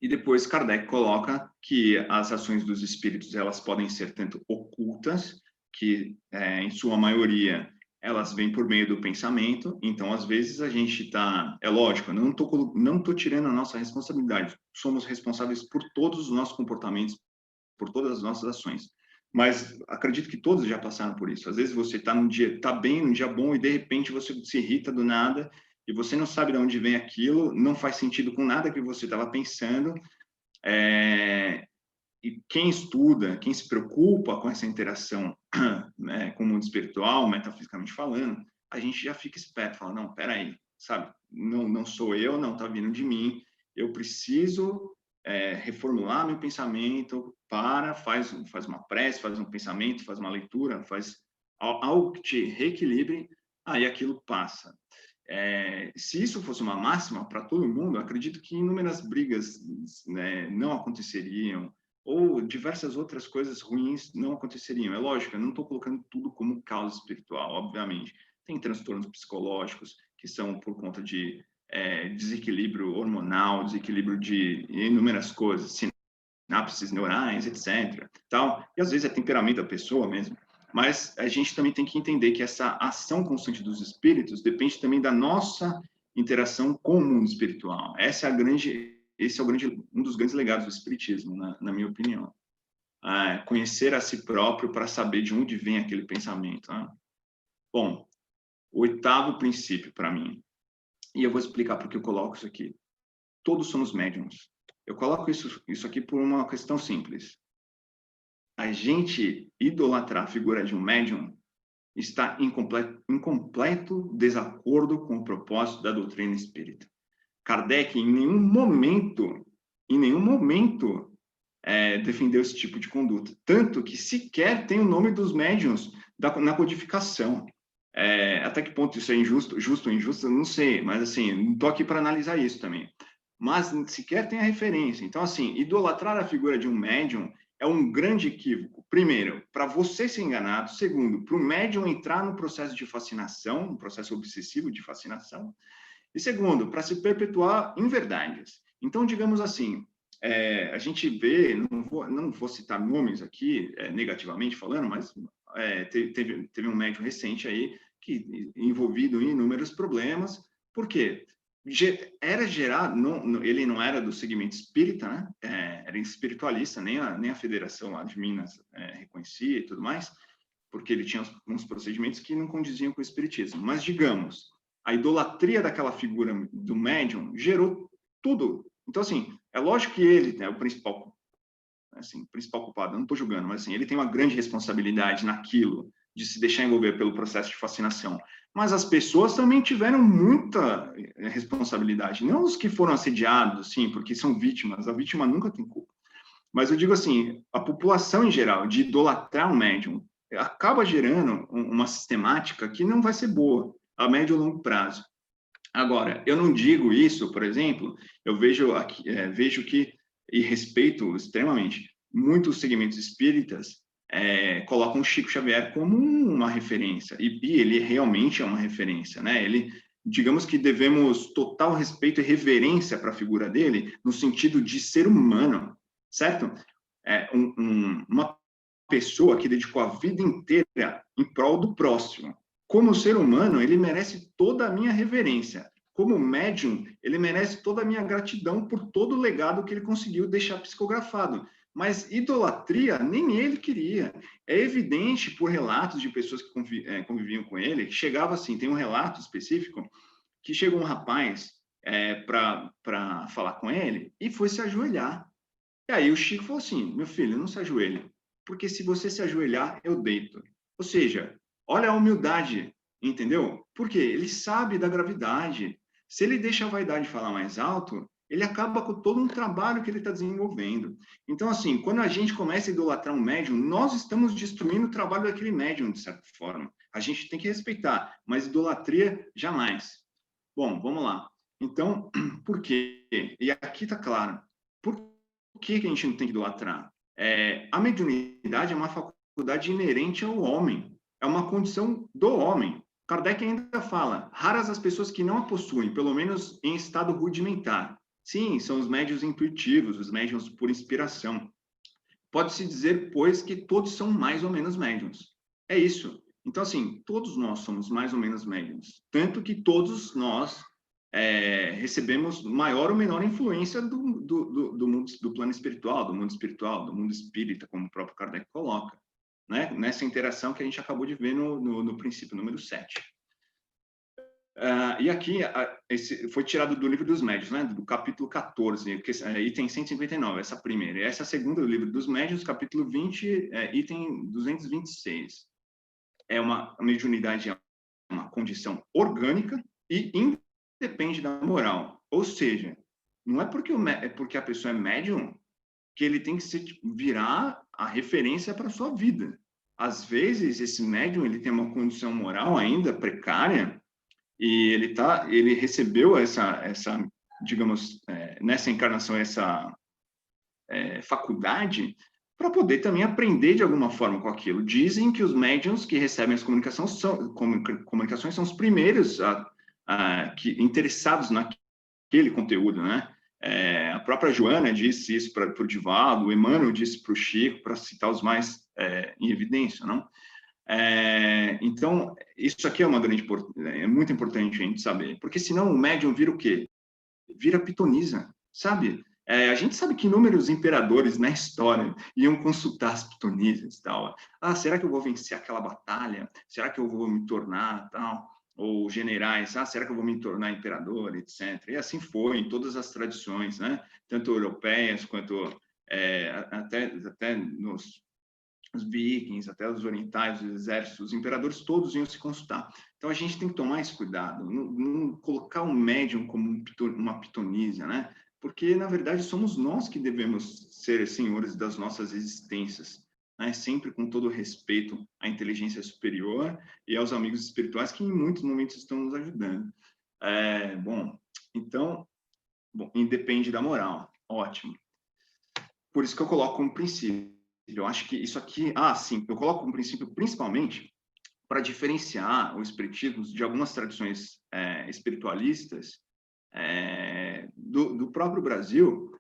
e depois Kardec coloca que as ações dos espíritos, elas podem ser tanto ocultas, que em sua maioria elas vêm por meio do pensamento. Então, às vezes a gente está, é lógico, eu não tô tirando a nossa responsabilidade. Somos responsáveis por todos os nossos comportamentos, por todas as nossas ações. Mas acredito que todos já passaram por isso. Às vezes você está bem, num dia bom, e de repente você se irrita do nada, e você não sabe de onde vem aquilo, não faz sentido com nada que você estava pensando. E quem estuda, quem se preocupa com essa interação com o mundo espiritual, metafisicamente falando, a gente já fica esperto, fala, não, peraí, sabe, não sou eu, não está vindo de mim, eu preciso reformular meu pensamento, faz uma prece, faz um pensamento, faz uma leitura, faz algo que te reequilibre, aí aquilo passa. Se isso fosse uma máxima para todo mundo, acredito que inúmeras brigas, né, não aconteceriam, ou diversas outras coisas ruins não aconteceriam. É lógico, eu não estou colocando tudo como causa espiritual, obviamente. Tem transtornos psicológicos que são por conta de desequilíbrio hormonal, desequilíbrio de inúmeras coisas, sinapses neurais, etc. Tal. E às vezes é temperamento da pessoa mesmo. Mas a gente também tem que entender que essa ação constante dos espíritos depende também da nossa interação com o mundo espiritual. Esse é um dos grandes legados do espiritismo, na minha opinião. Conhecer a si próprio para saber de onde vem aquele pensamento. Né? Bom, o 8º princípio para mim, e eu vou explicar por que eu coloco isso aqui. Todos somos médiums. Eu coloco isso aqui por uma questão simples. A gente idolatrar a figura de um médium está em completo desacordo com o propósito da doutrina espírita. Kardec, em nenhum momento, defendeu esse tipo de conduta. Tanto que sequer tem o nome dos médiuns na codificação. Até que ponto isso é justo ou injusto, eu não sei, mas assim, não estou aqui para analisar isso também. Mas sequer tem a referência. Então, assim, idolatrar a figura de um médium é um grande equívoco. Primeiro, para você ser enganado. Segundo, para o médium entrar no processo de fascinação, um processo obsessivo de fascinação. E segundo, para se perpetuar em verdades. Então, digamos assim, a gente vê, não vou citar nomes aqui, negativamente falando, mas teve um médium recente aí que envolvido em inúmeros problemas. Por quê? Era gerado, ele não era do segmento espírita, né? Era espiritualista, nem a Federação lá de Minas reconhecia e tudo mais, porque ele tinha uns procedimentos que não condiziam com o espiritismo. Mas, digamos, a idolatria daquela figura do médium gerou tudo. Então, assim, é lógico que ele é o principal culpado, eu não estou julgando, mas assim, ele tem uma grande responsabilidade naquilo, de se deixar envolver pelo processo de fascinação. Mas as pessoas também tiveram muita responsabilidade, não os que foram assediados, assim, porque são vítimas, a vítima nunca tem culpa. Mas eu digo assim, a população em geral, de idolatrar um médium, acaba gerando uma sistemática que não vai ser boa a médio e longo prazo. Agora, eu não digo isso, por exemplo, eu vejo que, e respeito extremamente, muitos segmentos espíritas colocam Chico Xavier como uma referência, e ele realmente é uma referência, né? Digamos que devemos total respeito e reverência para a figura dele, no sentido de ser humano, certo? Uma pessoa que dedicou a vida inteira em prol do próximo. Como ser humano, ele merece toda a minha reverência. Como médium, ele merece toda a minha gratidão por todo o legado que ele conseguiu deixar psicografado. Mas idolatria, nem ele queria. É evidente por relatos de pessoas que conviviam com ele, que chegava assim, tem um relato específico, que chegou um rapaz para falar com ele e foi se ajoelhar. E aí o Chico falou assim, meu filho, não se ajoelhe, porque se você se ajoelhar, eu deito. Ou seja, olha a humildade, entendeu? Porque ele sabe da gravidade. Se ele deixa a vaidade falar mais alto, ele acaba com todo um trabalho que ele está desenvolvendo. Então, assim, quando a gente começa a idolatrar um médium, nós estamos destruindo o trabalho daquele médium, de certa forma. A gente tem que respeitar, mas idolatria, jamais. Bom, vamos lá. Então, por quê? E aqui está claro. Por que a gente não tem que idolatrar? A mediunidade é uma faculdade inerente ao homem. É uma condição do homem. Kardec ainda fala, raras as pessoas que não a possuem, pelo menos em estado rudimentar. Sim, são os médiuns intuitivos, os médiuns por inspiração. Pode-se dizer, pois, que todos são mais ou menos médiuns. É isso. Então, assim, todos nós somos mais ou menos médiuns. Tanto que todos nós recebemos maior ou menor influência do mundo, do plano espiritual, do mundo espírita, como o próprio Kardec coloca, né? Nessa interação que a gente acabou de ver no princípio número 7. E aqui, esse foi tirado do Livro dos Médiuns, né? Do capítulo 14, item 159, essa primeira. E essa segunda do Livro dos Médiuns, capítulo 20, item 226. A mediunidade é uma condição orgânica e independe da moral. Ou seja, não é porque a pessoa é médium que ele tem que virar a referência para a sua vida. Às vezes, esse médium ele tem uma condição moral ainda precária e ele recebeu essa digamos, nessa encarnação, essa faculdade para poder também aprender de alguma forma com aquilo. Dizem que os médiums que recebem as comunicações são os primeiros interessados naquele conteúdo, né? A própria Joana disse isso para o Divaldo, o Emmanuel disse para o Chico, para citar os mais em evidência, não? Então, isso aqui é muito importante a gente saber, porque senão o médium vira o quê? Vira pitonisa, sabe? A gente sabe que inúmeros imperadores na história iam consultar as pitonisas e tal. Será que eu vou vencer aquela batalha? Será que eu vou me tornar tal? Ou generais, será que eu vou me tornar imperador, etc. E assim foi em todas as tradições, né? Tanto europeias quanto até nos os vikings, até os orientais, os exércitos, os imperadores, todos iam se consultar. Então, a gente tem que tomar esse cuidado, não colocar o médium como uma pitonísia, né? Porque, na verdade, somos nós que devemos ser senhores das nossas existências, né? Sempre com todo respeito à inteligência superior e aos amigos espirituais que, em muitos momentos, estão nos ajudando. Então, independe da moral. Ótimo. Por isso que eu coloco como princípio. Eu acho que isso aqui, sim, eu coloco um princípio principalmente para diferenciar o espiritismo de algumas tradições espiritualistas do próprio Brasil,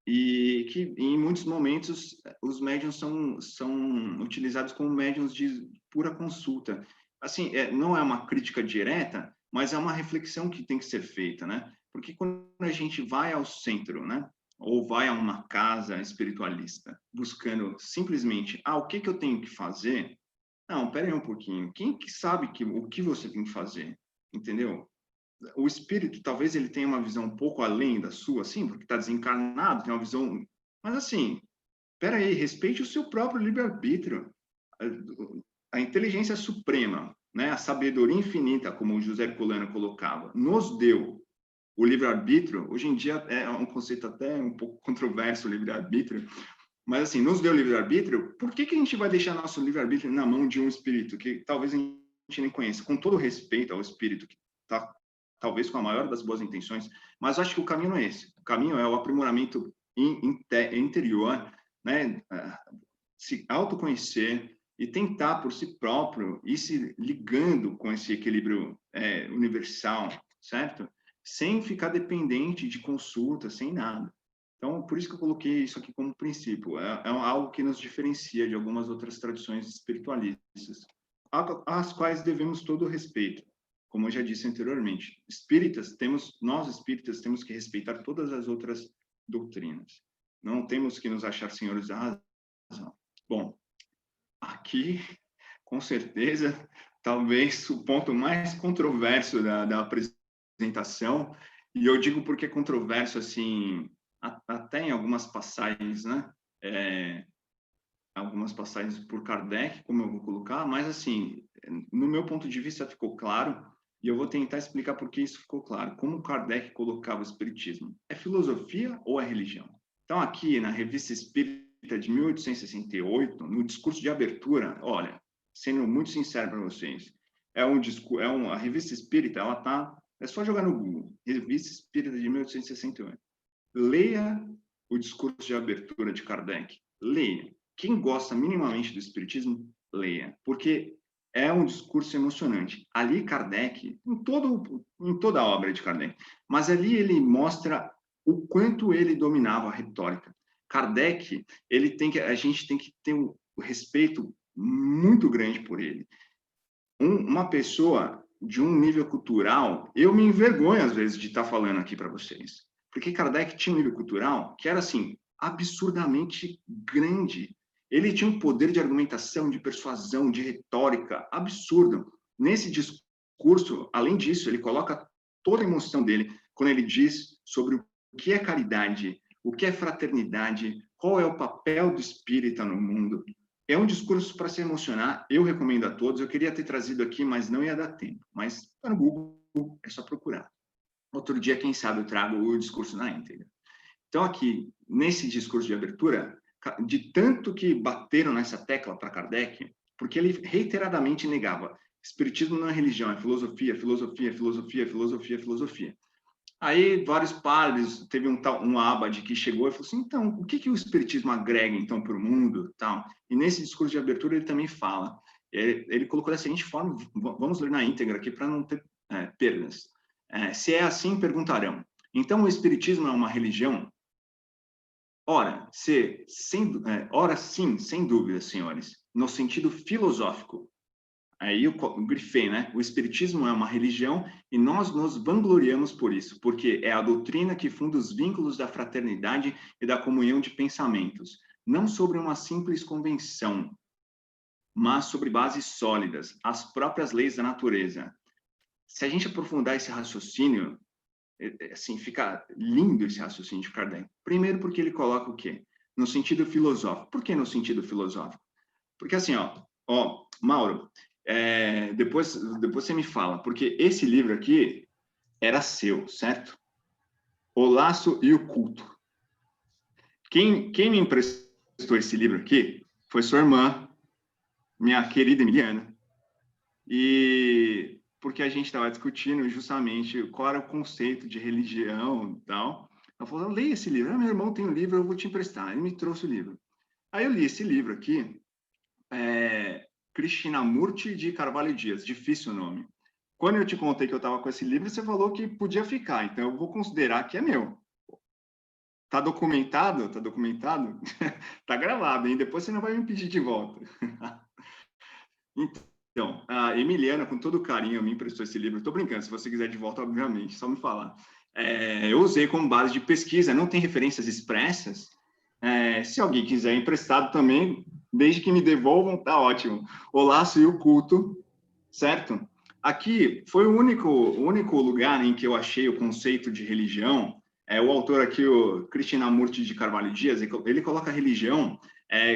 e que em muitos momentos os médiuns são utilizados como médiuns de pura consulta. Assim, não é uma crítica direta, mas é uma reflexão que tem que ser feita, né? Porque quando a gente vai ao centro, né? Ou vai a uma casa espiritualista buscando simplesmente, o que eu tenho que fazer? Não, pera aí um pouquinho. Quem que sabe o que você tem que fazer? Entendeu? O espírito, talvez ele tenha uma visão um pouco além da sua, assim, porque está desencarnado, tem uma visão... Mas, assim, pera aí, respeite o seu próprio livre-arbítrio. A inteligência suprema, né, a sabedoria infinita, como o José Herculano colocava, nos deu o livre-arbítrio. Hoje em dia é um conceito até um pouco controverso, o livre-arbítrio, mas assim, nos deu livre-arbítrio, por que a gente vai deixar nosso livre-arbítrio na mão de um espírito que talvez a gente nem conheça? Com todo respeito ao espírito que está talvez com a maior das boas intenções, mas eu acho que o caminho não é esse. O caminho é o aprimoramento interior, né? Se autoconhecer e tentar por si próprio ir se ligando com esse equilíbrio universal, certo? Sem ficar dependente de consulta, sem nada. Então, por isso que eu coloquei isso aqui como princípio. É algo que nos diferencia de algumas outras tradições espiritualistas, às quais devemos todo o respeito. Como eu já disse anteriormente, nós espíritas temos que respeitar todas as outras doutrinas. Não temos que nos achar senhores da razão. Bom, aqui, com certeza, talvez o ponto mais controverso da apresentação, e eu digo porque é controverso, assim, até em algumas passagens, né? Algumas passagens por Kardec, como eu vou colocar, mas, assim, no meu ponto de vista ficou claro, e eu vou tentar explicar por que isso ficou claro. Como Kardec colocava o espiritismo? É filosofia ou é religião? Então, aqui na Revista Espírita de 1868, no discurso de abertura, olha, sendo muito sincero para vocês, a Revista Espírita, ela tá, é só jogar no Google, Revista Espírita de 1868. Leia o discurso de abertura de Kardec. Leia. Quem gosta minimamente do espiritismo, leia. Porque é um discurso emocionante. Ali, Kardec, em toda a obra de Kardec, mas ali ele mostra o quanto ele dominava a retórica. Kardec, a gente tem que ter um respeito muito grande por ele. Uma pessoa de um nível cultural, eu me envergonho às vezes de estar falando aqui para vocês, porque Kardec tinha um nível cultural que era assim absurdamente grande. Ele tinha um poder de argumentação, de persuasão, de retórica absurdo. Nesse discurso, além disso, ele coloca toda a emoção dele quando ele diz sobre o que é caridade, o que é fraternidade, qual é o papel do espírita no mundo. É um discurso para se emocionar, eu recomendo a todos. Eu queria ter trazido aqui, mas não ia dar tempo. Mas está no Google, é só procurar. Outro dia, quem sabe, eu trago o discurso na íntegra. Então, aqui, nesse discurso de abertura, de tanto que bateram nessa tecla para Kardec, porque ele reiteradamente negava: espiritismo não é religião, é filosofia, filosofia, filosofia, filosofia, filosofia. Aí, vários padres, teve um abade que chegou e falou assim: então, o que o espiritismo agrega, então, para o mundo? Tal? E nesse discurso de abertura, ele também fala. Ele colocou da seguinte forma, vamos ler na íntegra aqui, para não ter perdas. Se é assim, perguntarão: então, o espiritismo é uma religião? Ora, ora sim, sem dúvida, senhores, no sentido filosófico. Aí eu grifei, né? O espiritismo é uma religião e nós nos vangloriamos por isso, porque é a doutrina que funda os vínculos da fraternidade e da comunhão de pensamentos, não sobre uma simples convenção, mas sobre bases sólidas, as próprias leis da natureza. Se a gente aprofundar esse raciocínio, assim, fica lindo esse raciocínio de Kardec. Primeiro porque ele coloca o quê? No sentido filosófico. Por que no sentido filosófico? Porque assim, Mauro, depois você me fala, porque esse livro aqui era seu, certo? O Laço e o Culto. Quem me emprestou esse livro aqui foi sua irmã, minha querida Emiliana, e porque a gente estava discutindo justamente qual era o conceito de religião e tal. Ela falou: leia esse livro. Meu irmão tem um livro, eu vou te emprestar. Ele me trouxe o livro. Aí eu li esse livro aqui, Krishnamurti de Carvalho Dias, difícil o nome. Quando eu te contei que eu estava com esse livro, você falou que podia ficar, então eu vou considerar que é meu. Tá documentado? Tá documentado? Tá gravado, hein? Depois você não vai me pedir de volta. Então, a Emiliana, com todo carinho, me emprestou esse livro. Estou brincando, se você quiser de volta, obviamente, só me falar. Eu usei como base de pesquisa, não tem referências expressas. Se alguém quiser emprestado também, desde que me devolvam, tá ótimo. O Laço e o Culto, certo? Aqui foi o único lugar em que eu achei o conceito de religião. O autor aqui, o Krishnamurti de Carvalho Dias, ele coloca a religião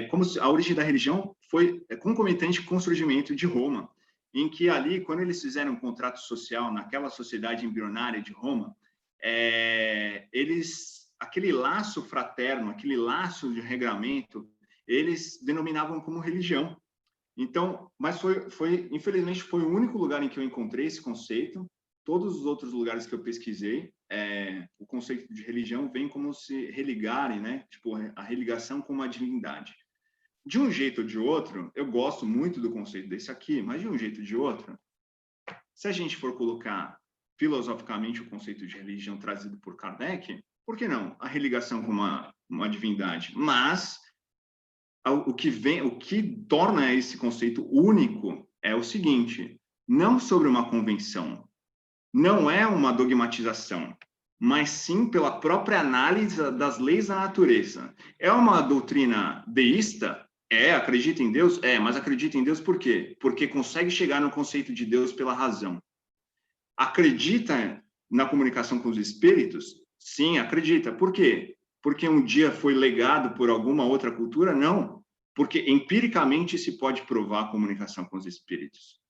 como se a origem da religião foi concomitante com o surgimento de Roma, em que ali, quando eles fizeram um contrato social naquela sociedade embrionária de Roma, aquele laço fraterno, aquele laço de regramento, eles denominavam como religião. Então, mas infelizmente, foi o único lugar em que eu encontrei esse conceito. Todos os outros lugares que eu pesquisei, o conceito de religião vem como se religarem, né? Tipo, a religação com uma divindade. De um jeito ou de outro, eu gosto muito do conceito desse aqui, mas de um jeito ou de outro, se a gente for colocar filosoficamente o conceito de religião trazido por Kardec, por que não? A religação com uma divindade. Mas o que torna esse conceito único é o seguinte: não sobre uma convenção, não é uma dogmatização, mas sim pela própria análise das leis da natureza. É uma doutrina deísta? Acredita em Deus? Mas acredita em Deus por quê? Porque consegue chegar no conceito de Deus pela razão. Acredita na comunicação com os espíritos? Sim, acredita. Por quê? Porque um dia foi legado por alguma outra cultura? Não. Porque empiricamente se pode provar a comunicação com os espíritos.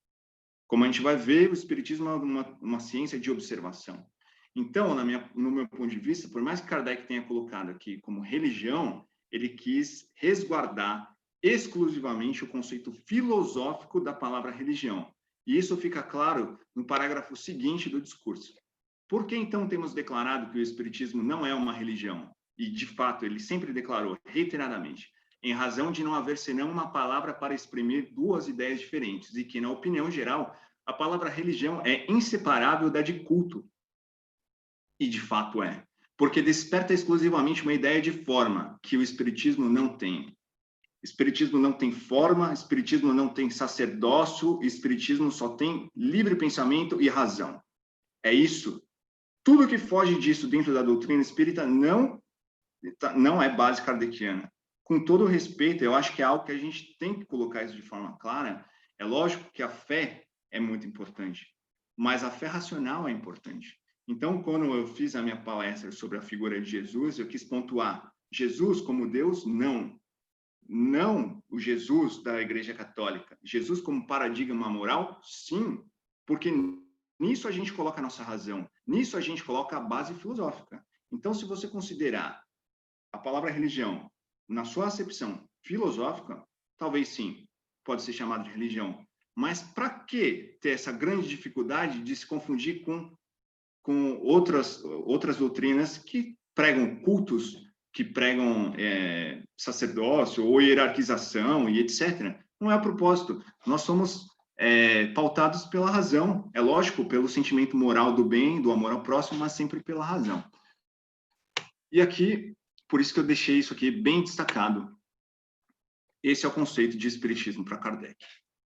Como a gente vai ver, o espiritismo é uma ciência de observação. Então, no meu ponto de vista, por mais que Kardec tenha colocado aqui como religião, ele quis resguardar exclusivamente o conceito filosófico da palavra religião. E isso fica claro no parágrafo seguinte do discurso. Por que, então, temos declarado que o espiritismo não é uma religião? E, de fato, ele sempre declarou reiteradamente: em razão de não haver senão uma palavra para exprimir duas ideias diferentes, e que, na opinião geral, a palavra religião é inseparável da de culto. E, de fato, é. Porque desperta exclusivamente uma ideia de forma, que o Espiritismo não tem. Espiritismo não tem forma, Espiritismo não tem sacerdócio, Espiritismo só tem livre pensamento e razão. É isso. Tudo que foge disso dentro da doutrina espírita não é base kardeciana. Com todo respeito, eu acho que é algo que a gente tem que colocar isso de forma clara. É lógico que a fé é muito importante, mas a fé racional é importante. Então, quando eu fiz a minha palestra sobre a figura de Jesus, eu quis pontuar: Jesus como Deus, não. Não o Jesus da Igreja Católica. Jesus como paradigma moral, sim, porque nisso a gente coloca a nossa razão, nisso a gente coloca a base filosófica. Então, se você considerar a palavra religião, na sua acepção filosófica, talvez sim, pode ser chamado de religião. Mas para que ter essa grande dificuldade de se confundir com outras doutrinas que pregam cultos, que pregam sacerdócio ou hierarquização e etc. Não é a propósito. Nós somos pautados pela razão. É lógico, pelo sentimento moral do bem, do amor ao próximo, mas sempre pela razão. E aqui, por isso que eu deixei isso aqui bem destacado. Esse é o conceito de espiritismo para Kardec.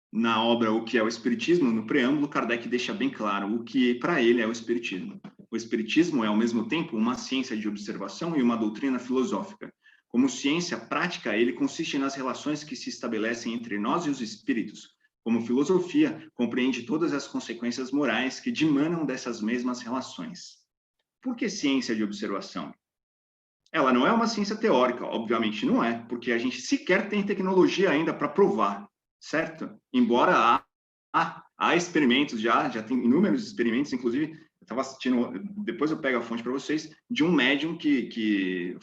Na obra O que é o Espiritismo, no preâmbulo, Kardec deixa bem claro o que para ele é o Espiritismo. O Espiritismo é, ao mesmo tempo, uma ciência de observação e uma doutrina filosófica. Como ciência prática, ele consiste nas relações que se estabelecem entre nós e os espíritos. Como filosofia, compreende todas as consequências morais que dimanam dessas mesmas relações. Por que ciência de observação? Ela não é uma ciência teórica, obviamente não é, porque a gente sequer tem tecnologia ainda para provar, certo? Embora há experimentos, já tem inúmeros experimentos, inclusive, eu estava assistindo, depois eu pego a fonte para vocês, de um médium que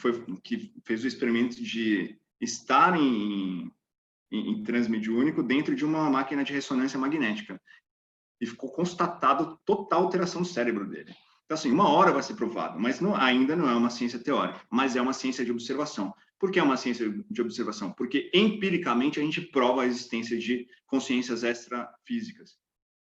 fez o experimento de estar em transe mediúnico dentro de uma máquina de ressonância magnética. E ficou constatado total alteração do cérebro dele. Então, assim, uma hora vai ser provado, mas ainda não é uma ciência teórica, mas é uma ciência de observação. Por que é uma ciência de observação? Porque, empiricamente, a gente prova a existência de consciências extrafísicas.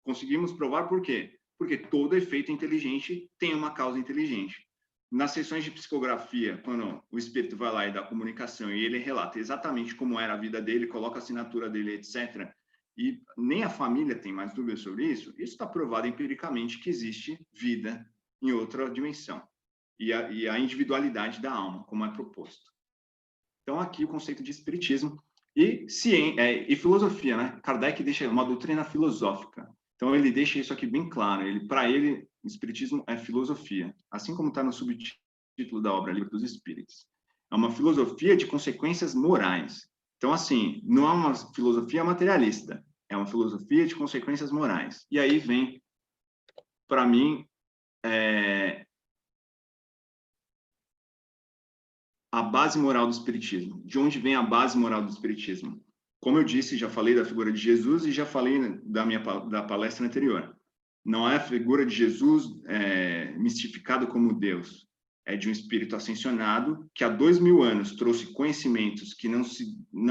Conseguimos provar por quê? Porque todo efeito inteligente tem uma causa inteligente. Nas sessões de psicografia, quando o espírito vai lá e dá comunicação e ele relata exatamente como era a vida dele, coloca a assinatura dele, etc., e nem a família tem mais dúvidas sobre isso está provado empiricamente que existe vida em outra dimensão. E a individualidade da alma, como é proposto. Então, aqui o conceito de espiritismo e filosofia, né? Kardec deixa uma doutrina filosófica. Então, ele deixa isso aqui bem claro. Para ele, o espiritismo é filosofia. Assim como está no subtítulo da obra, Livro dos Espíritos. É uma filosofia de consequências morais. Então, assim, não é uma filosofia materialista, é uma filosofia de consequências morais. E aí vem, para mim, a base moral do espiritismo. De onde vem a base moral do espiritismo? Como eu disse, já falei da figura de Jesus e já falei da palestra anterior. Não é a figura de Jesus mistificado como Deus. É de um espírito ascensionado que há 2000 anos trouxe conhecimentos que não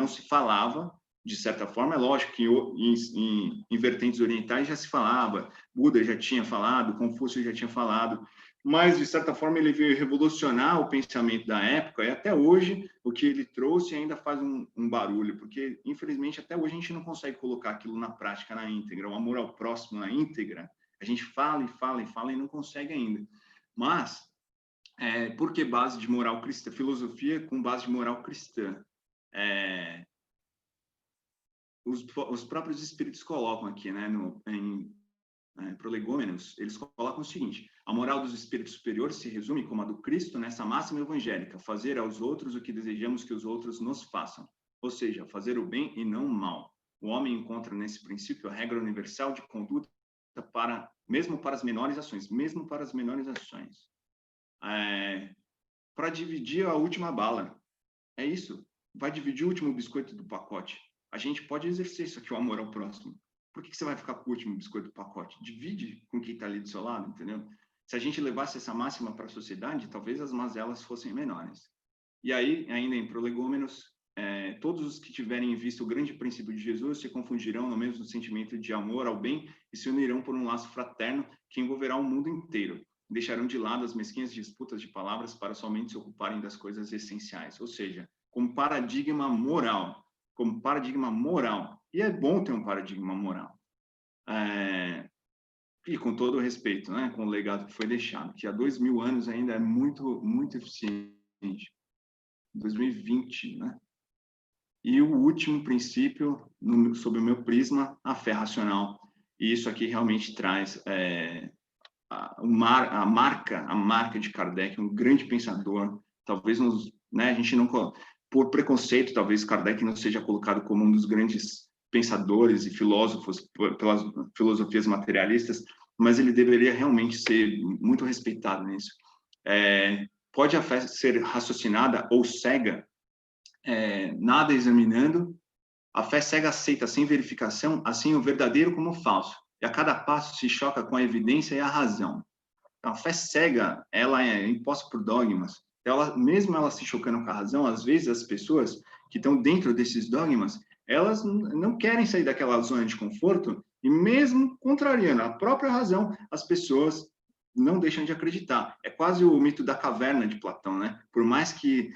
se falava, de certa forma. É lógico que em vertentes orientais já se falava, Buda já tinha falado, Confúcio já tinha falado, mas, de certa forma, ele veio revolucionar o pensamento da época, e até hoje o que ele trouxe ainda faz um barulho, porque, infelizmente, até hoje a gente não consegue colocar aquilo na prática, na íntegra, o amor ao próximo na íntegra. A gente fala e fala e fala e não consegue ainda. Mas, por que base de moral cristã? Filosofia com base de moral cristã. Os próprios espíritos colocam aqui, né, em Prolegômenos, eles colocam o seguinte: a moral dos espíritos superiores se resume como a do Cristo nessa máxima evangélica: fazer aos outros o que desejamos que os outros nos façam, ou seja, fazer o bem e não o mal. O homem encontra nesse princípio a regra universal de conduta mesmo para as menores ações, para dividir a última bala. É isso. Vai dividir o último biscoito do pacote. A gente pode exercer isso aqui, o amor ao próximo. Por que você vai ficar com o último biscoito do pacote? Divide com quem está ali do seu lado, entendeu? Se a gente levasse essa máxima para a sociedade, talvez as mazelas fossem menores. E aí, ainda em Prolegômenos, todos os que tiverem visto o grande princípio de Jesus se confundirão no mesmo sentimento de amor ao bem e se unirão por um laço fraterno que envolverá o mundo inteiro. Deixarão de lado as mesquinhas disputas de palavras para somente se ocuparem das coisas essenciais. Ou seja, como paradigma moral. E é bom ter um paradigma moral. E com todo o respeito, né, com o legado que foi deixado, que há 2000 anos ainda é muito, muito eficiente. 2020, né? E o último princípio, sob o meu prisma, a fé racional. E isso aqui realmente traz a marca de Kardec, um grande pensador. Talvez né, a gente não, por preconceito, talvez Kardec não seja colocado como um dos grandes pensadores e filósofos pelas filosofias materialistas, mas ele deveria realmente ser muito respeitado nisso. Pode a fé ser raciocinada ou cega, nada examinando. A fé cega aceita sem verificação, assim o verdadeiro como o falso, e a cada passo se choca com a evidência e a razão. Então, a fé cega, ela é imposta por dogmas. Mesmo ela se chocando com a razão, às vezes as pessoas que estão dentro desses dogmas, elas não querem sair daquela zona de conforto, e mesmo contrariando a própria razão, as pessoas não deixam de acreditar. É quase o mito da caverna de Platão, né? Por mais que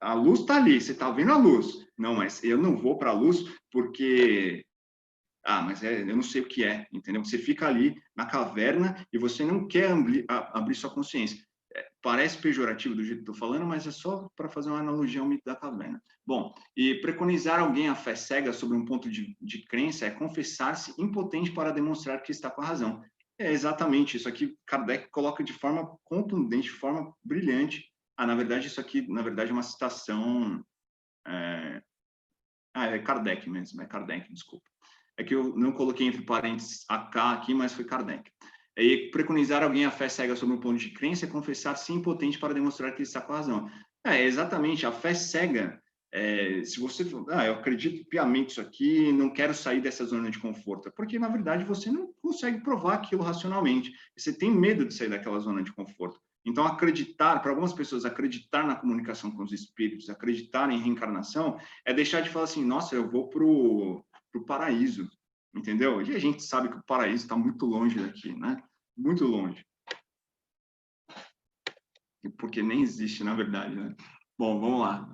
a luz está ali, você está vendo a luz. Não, mas eu não vou para a luz porque... mas eu não sei o que é, entendeu? Você fica ali na caverna e você não quer abrir sua consciência. Parece pejorativo do jeito que estou falando, mas é só para fazer uma analogia ao mito da caverna. Bom, e preconizar alguém a fé cega sobre um ponto de crença é confessar-se impotente para demonstrar que está com a razão. É exatamente isso aqui. Kardec coloca de forma contundente, de forma brilhante. Na verdade, isso aqui, na verdade, é uma citação... é Kardec mesmo, é Kardec, desculpa. É que eu não coloquei entre parênteses AK aqui, mas foi Kardec. E preconizar alguém a fé cega sobre um ponto de crença é confessar-se impotente para demonstrar que ele está com a razão. Exatamente, a fé cega, se você eu acredito piamente isso aqui, não quero sair dessa zona de conforto, porque, na verdade, você não consegue provar aquilo racionalmente. Você tem medo de sair daquela zona de conforto. Então, para algumas pessoas, acreditar na comunicação com os espíritos, acreditar em reencarnação, é deixar de falar assim, nossa, eu vou para o paraíso, entendeu? E a gente sabe que o paraíso está muito longe daqui, né? Muito longe. Porque nem existe, na verdade, né? Bom, vamos lá.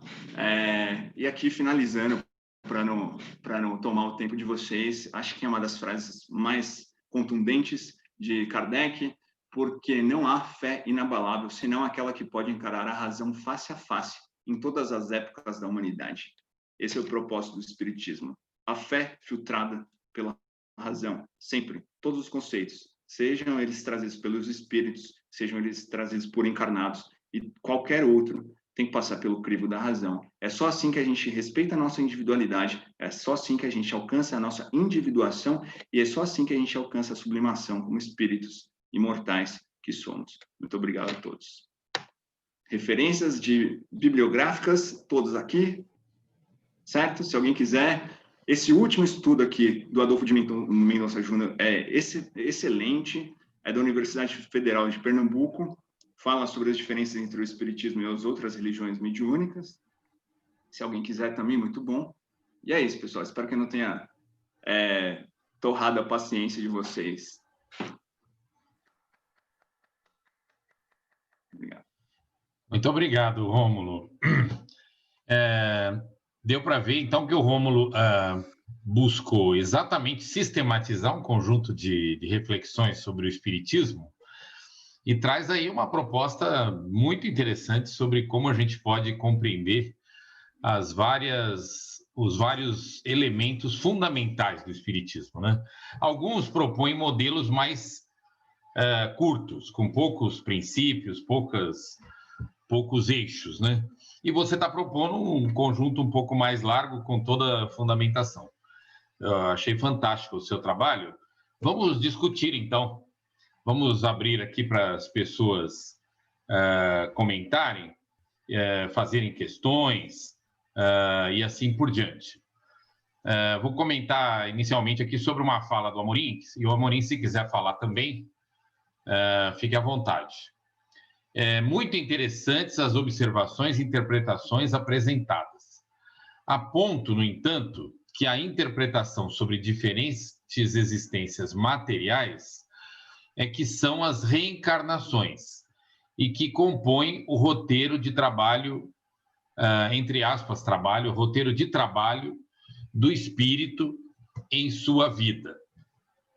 E aqui, finalizando, para não tomar o tempo de vocês, acho que é uma das frases mais contundentes de Kardec, porque não há fé inabalável, senão aquela que pode encarar a razão face a face, em todas as épocas da humanidade. Esse é o propósito do Espiritismo. A fé filtrada pela razão, sempre, todos os conceitos, sejam eles trazidos pelos espíritos, sejam eles trazidos por encarnados, e qualquer outro tem que passar pelo crivo da razão. É só assim que a gente respeita a nossa individualidade, é só assim que a gente alcança a nossa individuação, e é só assim que a gente alcança a sublimação como espíritos imortais que somos. Muito obrigado a todos. Referências bibliográficas, todas aqui, certo? Se alguém quiser... Esse último estudo aqui do Adolfo de Mendonça Júnior é excelente, é da Universidade Federal de Pernambuco, fala sobre as diferenças entre o espiritismo e as outras religiões mediúnicas. Se alguém quiser também, muito bom. E é isso, pessoal. Espero que eu não tenha torrado a paciência de vocês. Obrigado. Muito obrigado, Rômulo. Deu para ver, então, que o Rômulo buscou exatamente sistematizar um conjunto de reflexões sobre o espiritismo e traz aí uma proposta muito interessante sobre como a gente pode compreender os vários elementos fundamentais do espiritismo, né? Alguns propõem modelos mais curtos, com poucos princípios, poucos eixos, né? E você está propondo um conjunto um pouco mais largo, com toda a fundamentação. Eu achei fantástico o seu trabalho. Vamos discutir, então. Vamos abrir aqui para as pessoas comentarem, fazerem questões e assim por diante. Vou comentar inicialmente aqui sobre uma fala do Amorim, e o Amorim, se quiser falar também, fique à vontade. Muito interessantes as observações e interpretações apresentadas. Aponto, no entanto, que a interpretação sobre diferentes existências materiais é que são as reencarnações e que compõem o roteiro de trabalho, entre aspas, trabalho, o roteiro de trabalho do espírito em sua vida,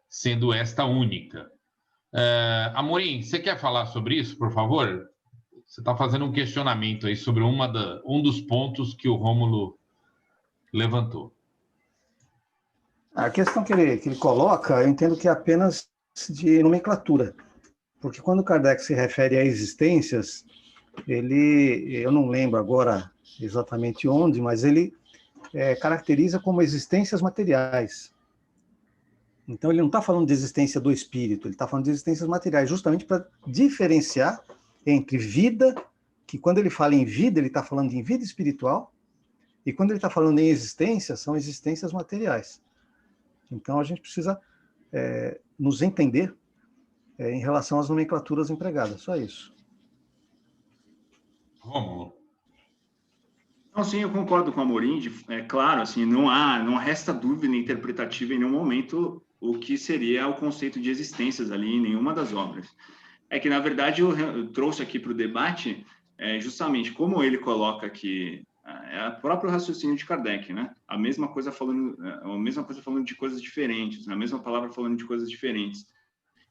sendo esta única. Amorim, você quer falar sobre isso, por favor? Você está fazendo um questionamento aí sobre um dos pontos que o Rômulo levantou. A questão que ele coloca, eu entendo que é apenas de nomenclatura, porque quando Kardec se refere a existências, eu não lembro agora exatamente onde, mas ele caracteriza como existências materiais. Então, ele não está falando de existência do espírito, ele está falando de existências materiais, justamente para diferenciar entre vida, que quando ele fala em vida, ele está falando em vida espiritual, e quando ele está falando em existência, são existências materiais. Então, a gente precisa nos entender em relação às nomenclaturas empregadas, só isso. Rômulo. Não, sim, eu concordo com o Amorim. É claro, assim, não resta dúvida interpretativa em nenhum momento o que seria o conceito de existências ali em nenhuma das obras. É que, na verdade, eu trouxe aqui para o debate justamente como ele coloca aqui, é o próprio raciocínio de Kardec, né? A mesma coisa falando de coisas diferentes, a mesma palavra falando de coisas diferentes.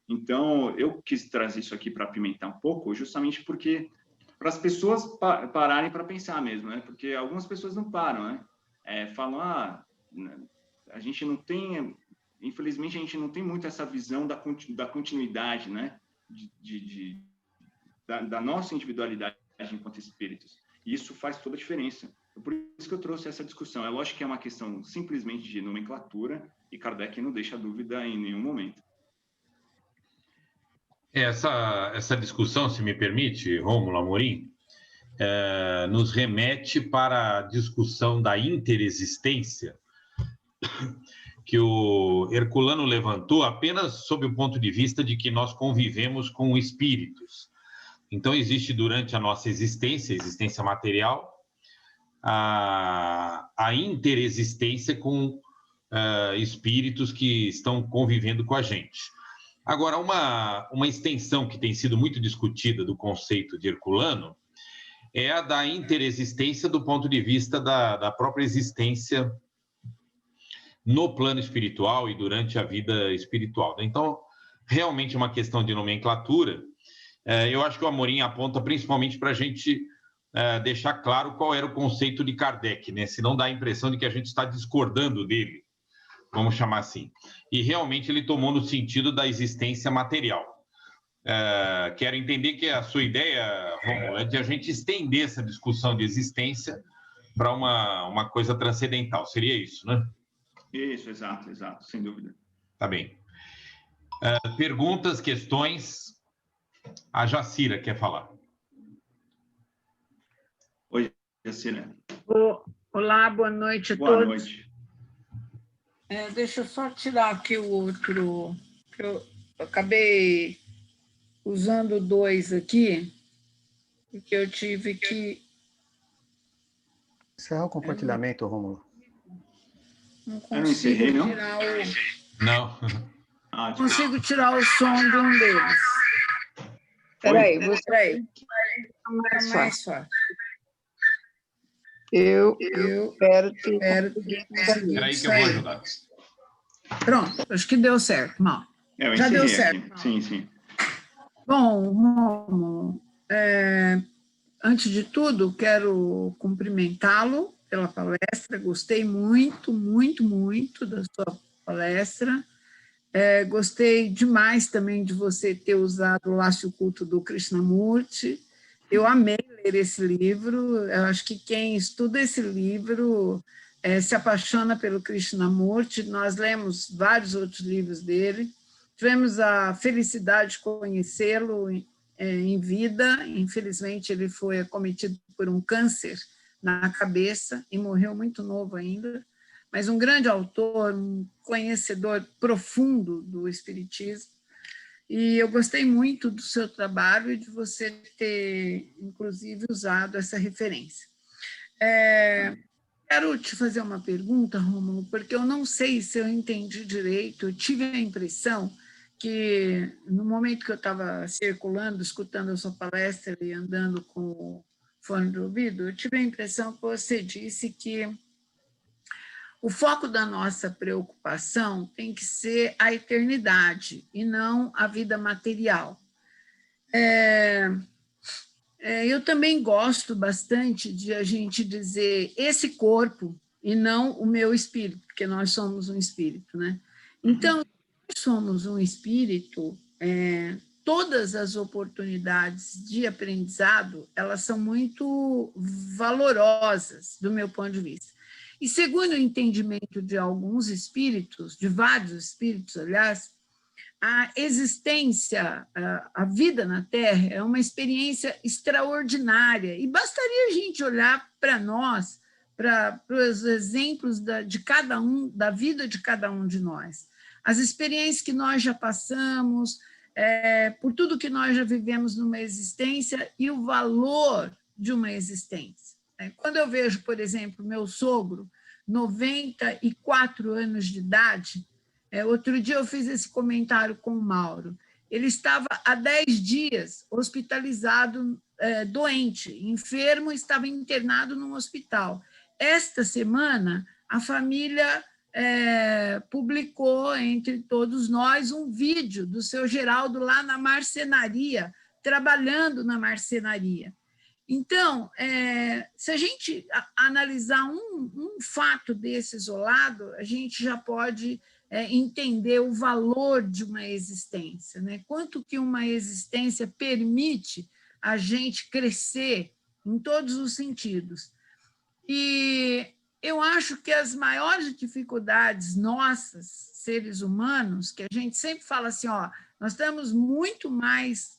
Então, eu quis trazer isso aqui para apimentar um pouco, justamente porque para as pessoas pararem para pensar mesmo, né? Porque algumas pessoas não param, né? Falam, a gente não tem, infelizmente, a gente não tem muito essa visão da continuidade, né? Da nossa individualidade enquanto espíritos. E isso faz toda a diferença. Por isso que eu trouxe essa discussão. É lógico que é uma questão simplesmente de nomenclatura e Kardec não deixa dúvida em nenhum momento. Essa discussão, se me permite, Rômulo, Amorim, nos remete para a discussão da interexistência que o Herculano levantou apenas sob o ponto de vista de que nós convivemos com espíritos. Então, existe durante a nossa existência material, a interexistência com espíritos que estão convivendo com a gente. Agora, uma extensão que tem sido muito discutida do conceito de Herculano é a da interexistência do ponto de vista da própria existência no plano espiritual e durante a vida espiritual. Então, realmente é uma questão de nomenclatura. Eu acho que o Amorim aponta principalmente para a gente deixar claro qual era o conceito de Kardec, né? Senão dá a impressão de que a gente está discordando dele, vamos chamar assim. E realmente ele tomou no sentido da existência material. Quero entender que a sua ideia, Romulo, é de a gente estender essa discussão de existência para uma coisa transcendental. Seria isso, né? Isso, exato, sem dúvida. Tá bem. Perguntas, questões? A Jacira quer falar. Oi, Jacira. Olá, boa noite a todos. Boa noite. Deixa eu só tirar aqui o outro, que eu acabei usando 2 aqui, porque eu tive que... Encerrar o compartilhamento, Rômulo. Não consigo tirar Não. Não consigo tirar o som de um deles. Espera aí, mais fácil. Eu espero que conseguir. Espera aí que eu vou ajudar. Pronto, acho que deu certo, mal. Já deu certo. Aqui. Sim. Bom, Romulo, antes de tudo, quero cumprimentá-lo pela palestra. Gostei muito, muito, muito da sua palestra. Gostei demais também de você ter usado o Laço Oculto do Krishnamurti. Eu amei ler esse livro. Eu acho que quem estuda esse livro se apaixona pelo Krishnamurti. Nós lemos vários outros livros dele. Tivemos a felicidade de conhecê-lo em vida. Infelizmente, ele foi acometido por um câncer na cabeça e morreu muito novo ainda. Mas um grande autor, um conhecedor profundo do espiritismo. E eu gostei muito do seu trabalho e de você ter, inclusive, usado essa referência. Quero te fazer uma pergunta, Rômulo, porque eu não sei se eu entendi direito. Eu tive a impressão que, no momento que eu estava circulando, escutando a sua palestra e andando com o fone de ouvido, eu tive a impressão que você disse que o foco da nossa preocupação tem que ser a eternidade e não a vida material. Eu também gosto bastante de a gente dizer esse corpo e não o meu espírito, porque nós somos um espírito, né? Então, nós somos um espírito, todas as oportunidades de aprendizado, elas são muito valorosas, do meu ponto de vista. E segundo o entendimento de alguns espíritos, de vários espíritos, aliás, a existência, a vida na Terra é uma experiência extraordinária e bastaria a gente olhar para nós, para os exemplos de cada um, da vida de cada um de nós, as experiências que nós já passamos, por tudo que nós já vivemos numa existência e o valor de uma existência. Quando eu vejo, por exemplo, meu sogro, 94 anos de idade, outro dia eu fiz esse comentário com o Mauro. Ele estava há 10 dias hospitalizado, doente, enfermo, estava internado num hospital. Esta semana, a família publicou entre todos nós um vídeo do seu Geraldo lá na marcenaria, trabalhando na marcenaria. Então, se a gente analisar um fato desse isolado, a gente já pode entender o valor de uma existência, né? Quanto que uma existência permite a gente crescer em todos os sentidos. E eu acho que as maiores dificuldades nossas, seres humanos, que a gente sempre fala assim, nós estamos muito mais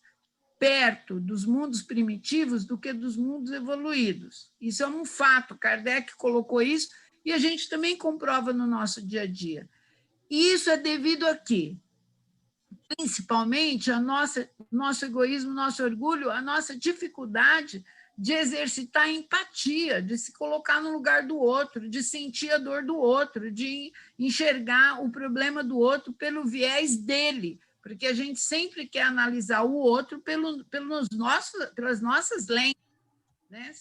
perto dos mundos primitivos do que dos mundos evoluídos. Isso é um fato, Kardec colocou isso e a gente também comprova no nosso dia a dia. E isso é devido a quê? Principalmente a nosso egoísmo, nosso orgulho, a nossa dificuldade de exercitar a empatia, de se colocar no lugar do outro, de sentir a dor do outro, de enxergar o problema do outro pelo viés dele, porque a gente sempre quer analisar o outro pelas nossas lentes, né?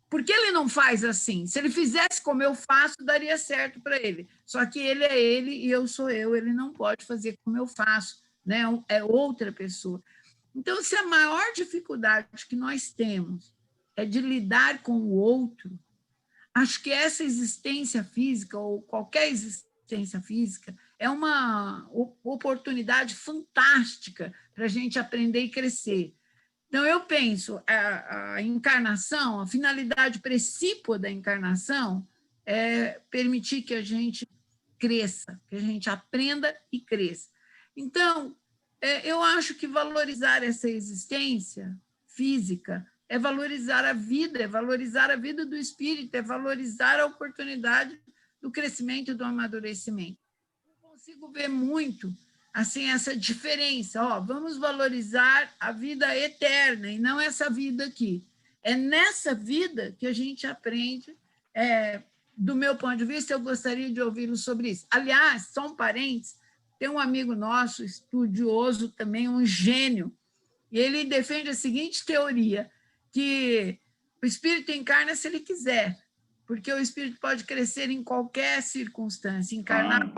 Por que ele não faz assim? Se ele fizesse como eu faço, daria certo para ele. Só que ele é ele e eu sou eu, ele não pode fazer como eu faço, né? É outra pessoa. Então, se a maior dificuldade que nós temos é de lidar com o outro, acho que essa existência física, ou qualquer existência física, é uma oportunidade fantástica para a gente aprender e crescer. Então, eu penso, a encarnação, a finalidade precípua da encarnação é permitir que a gente cresça, que a gente aprenda e cresça. Então, eu acho que valorizar essa existência física é valorizar a vida do espírito, é valorizar a oportunidade do crescimento e do amadurecimento. Eu consigo ver muito assim, essa diferença, vamos valorizar a vida eterna e não essa vida aqui. É nessa vida que a gente aprende, do meu ponto de vista, eu gostaria de ouvi-lo sobre isso. Aliás, só um parênteses, tem um amigo nosso, estudioso também, um gênio, e ele defende a seguinte teoria, que o espírito encarna se ele quiser, porque o espírito pode crescer em qualquer circunstância, encarnar...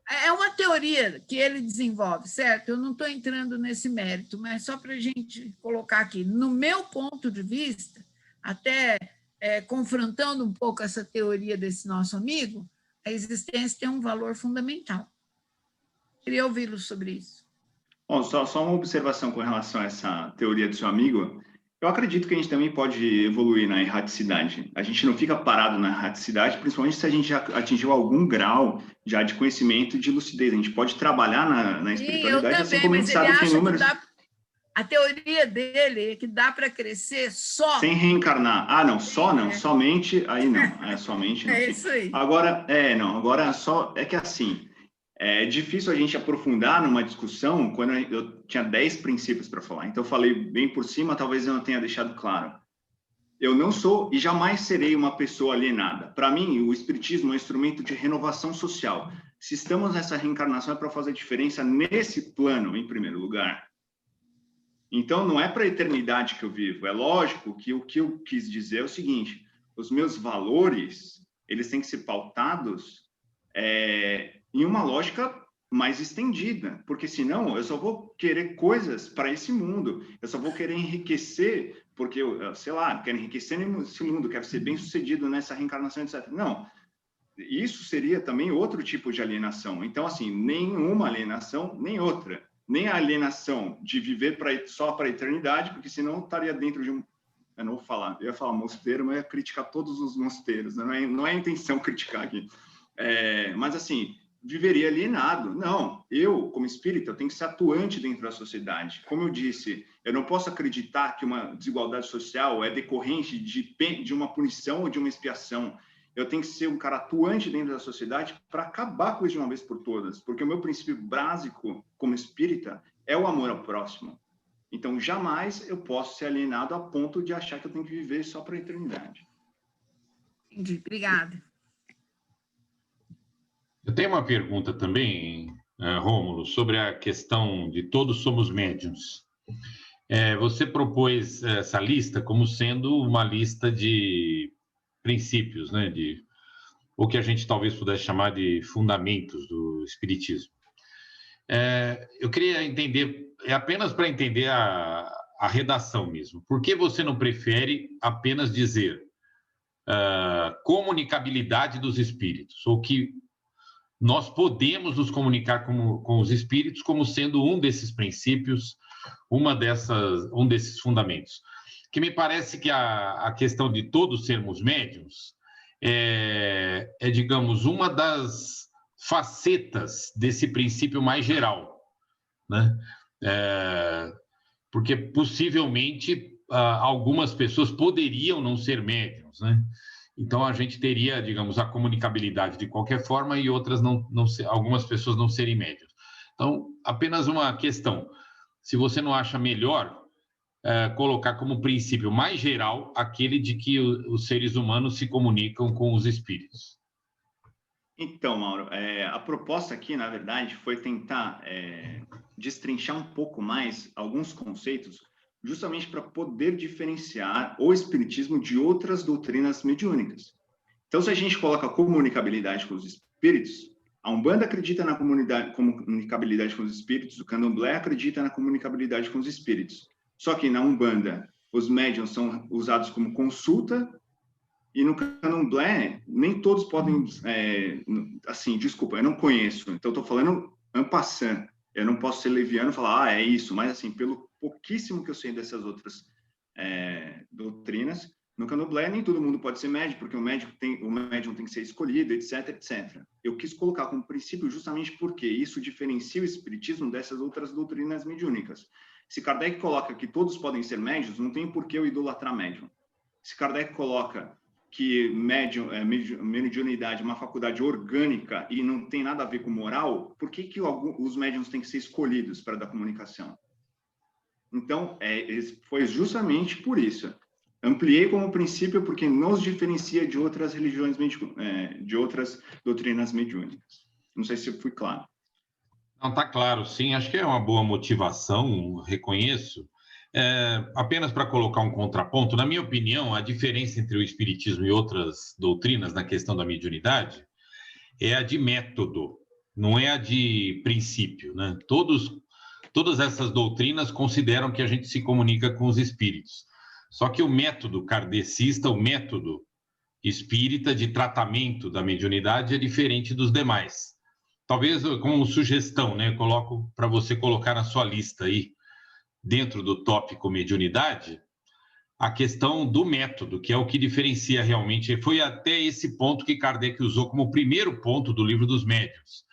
É uma teoria que ele desenvolve, certo? Eu não estou entrando nesse mérito, mas só para a gente colocar aqui. No meu ponto de vista, até confrontando um pouco essa teoria desse nosso amigo, a existência tem um valor fundamental. Queria ouvi-lo sobre isso. Bom, só uma observação com relação a essa teoria do seu amigo. Eu acredito que a gente também pode evoluir na erraticidade. A gente não fica parado na erraticidade, principalmente se a gente já atingiu algum grau já de conhecimento e de lucidez. A gente pode trabalhar na espiritualidade, assim como a gente sabe que tem números... A teoria dele é que dá para crescer só... Sem reencarnar. Ah, não, só não, somente, aí não. Somente não. É isso aí. Agora só... É que assim... É difícil a gente aprofundar numa discussão quando eu tinha 10 princípios para falar. Então, eu falei bem por cima, talvez eu não tenha deixado claro. eu não sou e jamais serei uma pessoa alienada. Para mim, o espiritismo é um instrumento de renovação social. Se estamos nessa reencarnação é para fazer diferença nesse plano, em primeiro lugar. Então, não é para a eternidade que eu vivo. É lógico que o que eu quis dizer é o seguinte: os meus valores, eles têm que ser pautados em uma lógica mais estendida, porque senão eu só vou querer coisas para esse mundo, eu só vou querer enriquecer, porque eu, sei lá, quero enriquecer nesse mundo, quero ser bem-sucedido nessa reencarnação, etc. Não, isso seria também outro tipo de alienação. Então, assim, nenhuma alienação, nem outra. Nem a alienação de viver só para a eternidade, porque senão eu estaria dentro de um... Eu não vou falar, eu ia falar mosteiro, mas eu ia criticar todos os mosteiros, né? Não é a intenção criticar aqui. Mas, assim, viveria alienado. Não, eu, como espírita, eu tenho que ser atuante dentro da sociedade. Como eu disse, eu não posso acreditar que uma desigualdade social é decorrente de uma punição ou de uma expiação. Eu tenho que ser um cara atuante dentro da sociedade para acabar com isso de uma vez por todas, porque o meu princípio básico como espírita é o amor ao próximo. Então, jamais eu posso ser alienado a ponto de achar que eu tenho que viver só para a eternidade. Entendi, obrigada. Eu tenho uma pergunta também, Rômulo, sobre a questão de todos somos médiuns. Você propôs essa lista como sendo uma lista de princípios, né, o que a gente talvez pudesse chamar de fundamentos do espiritismo. Eu queria entender, apenas para entender a redação mesmo, por que você não prefere apenas dizer comunicabilidade dos espíritos, ou que nós podemos nos comunicar com os espíritos como sendo um desses princípios, um desses fundamentos? Que me parece que a questão de todos sermos médiuns digamos, uma das facetas desse princípio mais geral, né? Porque possivelmente algumas pessoas poderiam não ser médiuns, né? Então a gente teria, digamos, a comunicabilidade de qualquer forma e outras algumas pessoas não serem médiuns. Então, apenas uma questão: se você não acha melhor colocar como princípio mais geral aquele de que os seres humanos se comunicam com os espíritos. Então, Mauro, a proposta aqui, na verdade, foi tentar destrinchar um pouco mais alguns conceitos, justamente para poder diferenciar o espiritismo de outras doutrinas mediúnicas. Então, se a gente coloca comunicabilidade com os espíritos, a Umbanda acredita na comunicabilidade com os espíritos, o Candomblé acredita na comunicabilidade com os espíritos. Só que na Umbanda, os médiuns são usados como consulta, e no Candomblé, nem todos podem... assim, desculpa, eu não conheço, então estou falando en passant. Eu não posso ser leviano e falar, é isso, mas assim, pelo pouquíssimo que eu sei dessas outras doutrinas, no Candomblé nem todo mundo pode ser médium, porque o médium tem que ser escolhido, etc, etc. Eu quis colocar como princípio justamente porque isso diferencia o espiritismo dessas outras doutrinas mediúnicas. Se Kardec coloca que todos podem ser médiuns, não tem por que eu idolatrar médium. Se Kardec coloca que mediunidade é uma faculdade orgânica e não tem nada a ver com moral, por que os médiuns têm que ser escolhidos para dar comunicação? Então, foi justamente por isso. Ampliei como princípio porque nos diferencia de outras religiões, de outras doutrinas mediúnicas. Não sei se eu fui claro. Não, está claro, sim. Acho que é uma boa motivação, reconheço. Apenas para colocar um contraponto, na minha opinião, a diferença entre o espiritismo e outras doutrinas na questão da mediunidade é a de método, não é a de princípio, né? Todas essas doutrinas consideram que a gente se comunica com os espíritos. Só que o método kardecista, o método espírita de tratamento da mediunidade é diferente dos demais. Talvez como sugestão, né? Coloco para você colocar na sua lista aí, dentro do tópico mediunidade, a questão do método, que é o que diferencia realmente. Foi até esse ponto que Kardec usou como primeiro ponto do Livro dos Médiuns,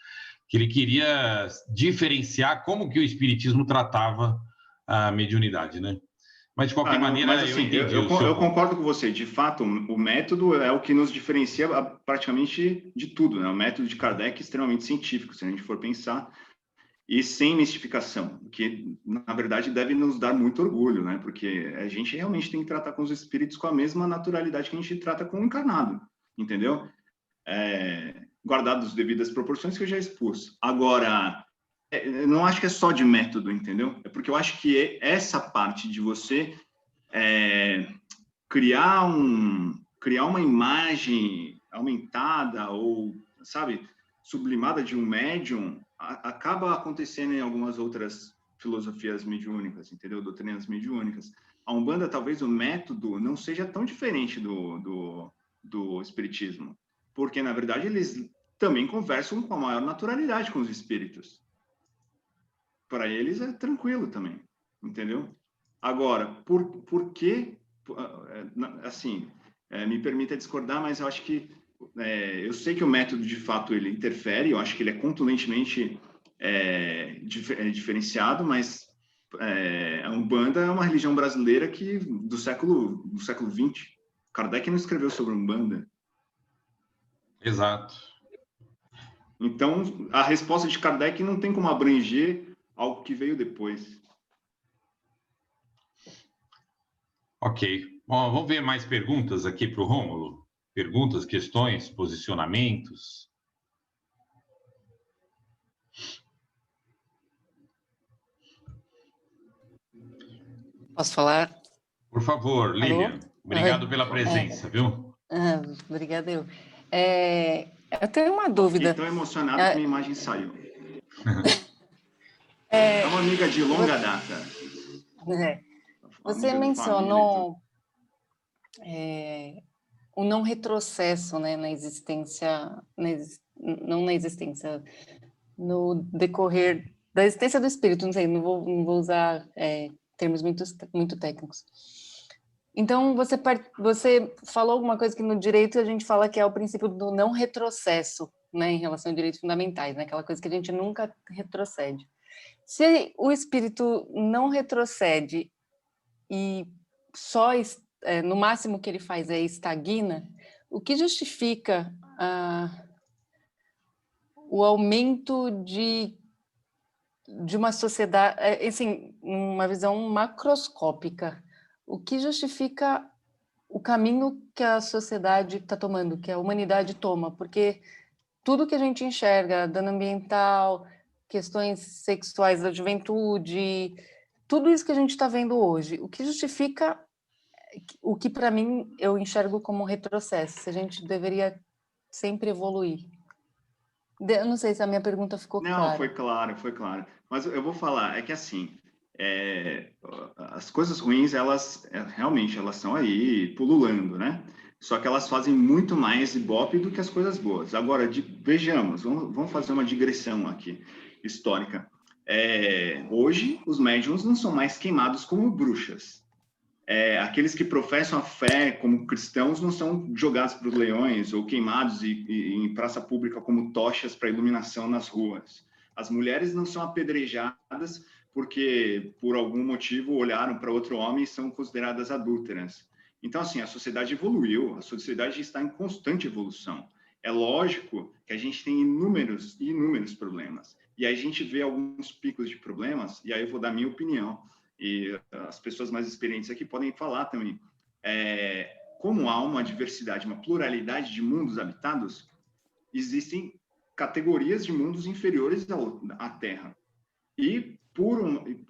que ele queria diferenciar como que o espiritismo tratava a mediunidade, né? Mas, de qualquer maneira, assim, eu entendi. Eu concordo com você. De fato, o método é o que nos diferencia praticamente de tudo, né? O método de Kardec é extremamente científico, se a gente for pensar. e sem mistificação, que, na verdade, deve nos dar muito orgulho, né? Porque a gente realmente tem que tratar com os espíritos com a mesma naturalidade que a gente trata com o encarnado, entendeu? Guardados as devidas proporções que eu já expus. Agora, eu não acho que é só de método, entendeu? É porque eu acho que essa parte de você criar uma imagem aumentada ou, sabe, sublimada de um médium, acaba acontecendo em algumas outras filosofias mediúnicas, entendeu? Doutrinas mediúnicas. A Umbanda, talvez o método não seja tão diferente do espiritismo, porque, na verdade, eles também conversam com a maior naturalidade com os espíritos. Para eles é tranquilo também, entendeu? Agora, por que, assim, me permita discordar, mas eu acho que, eu sei que o método, de fato, ele interfere, eu acho que ele é contundentemente diferenciado, mas a Umbanda é uma religião brasileira que, do século XX, Kardec não escreveu sobre Umbanda. Exato. Então, a resposta de Kardec não tem como abranger algo que veio depois. Ok. Bom, vamos ver mais perguntas aqui para o Rômulo. Perguntas, questões, posicionamentos. Posso falar? Por favor, Lilian. Alô? Obrigado pela presença, viu? Obrigada, eu. Eu tenho uma Fiquei dúvida. tão emocionado que minha imagem saiu. É uma amiga de longa data. Você mencionou o não retrocesso, né, na existência, não na existência, no decorrer da existência do espírito, não sei, não vou usar termos muito técnicos. Então, você falou alguma coisa que no direito a gente fala que é o princípio do não retrocesso, né, em relação a direitos fundamentais, né, aquela coisa que a gente nunca retrocede. Se o espírito não retrocede e só, no máximo que ele faz é estagna, o que justifica o aumento de uma sociedade, assim, uma visão macroscópica, o que justifica o caminho que a sociedade está tomando, que a humanidade toma, porque tudo que a gente enxerga, dano ambiental, questões sexuais da juventude, tudo isso que a gente está vendo hoje, o que justifica o que para mim eu enxergo como um retrocesso, se a gente deveria sempre evoluir. Eu não sei se a minha pergunta ficou clara. Não, foi claro. Mas eu vou falar, é que assim, as coisas ruins, elas realmente elas estão aí pululando, né? Só que elas fazem muito mais ibope do que as coisas boas. Agora, vejamos, vamos fazer uma digressão aqui, histórica. Hoje, os médiuns não são mais queimados como bruxas. Aqueles que professam a fé como cristãos não são jogados para os leões ou queimados em praça pública como tochas para iluminação nas ruas. As mulheres não são apedrejadas porque, por algum motivo, olharam para outro homem e são consideradas adúlteras. Então, assim, a sociedade evoluiu, a sociedade está em constante evolução. É lógico que a gente tem inúmeros problemas. E aí a gente vê alguns picos de problemas, e aí eu vou dar minha opinião. E as pessoas mais experientes aqui podem falar também. Como há uma diversidade, uma pluralidade de mundos habitados, existem categorias de mundos inferiores à Terra. E,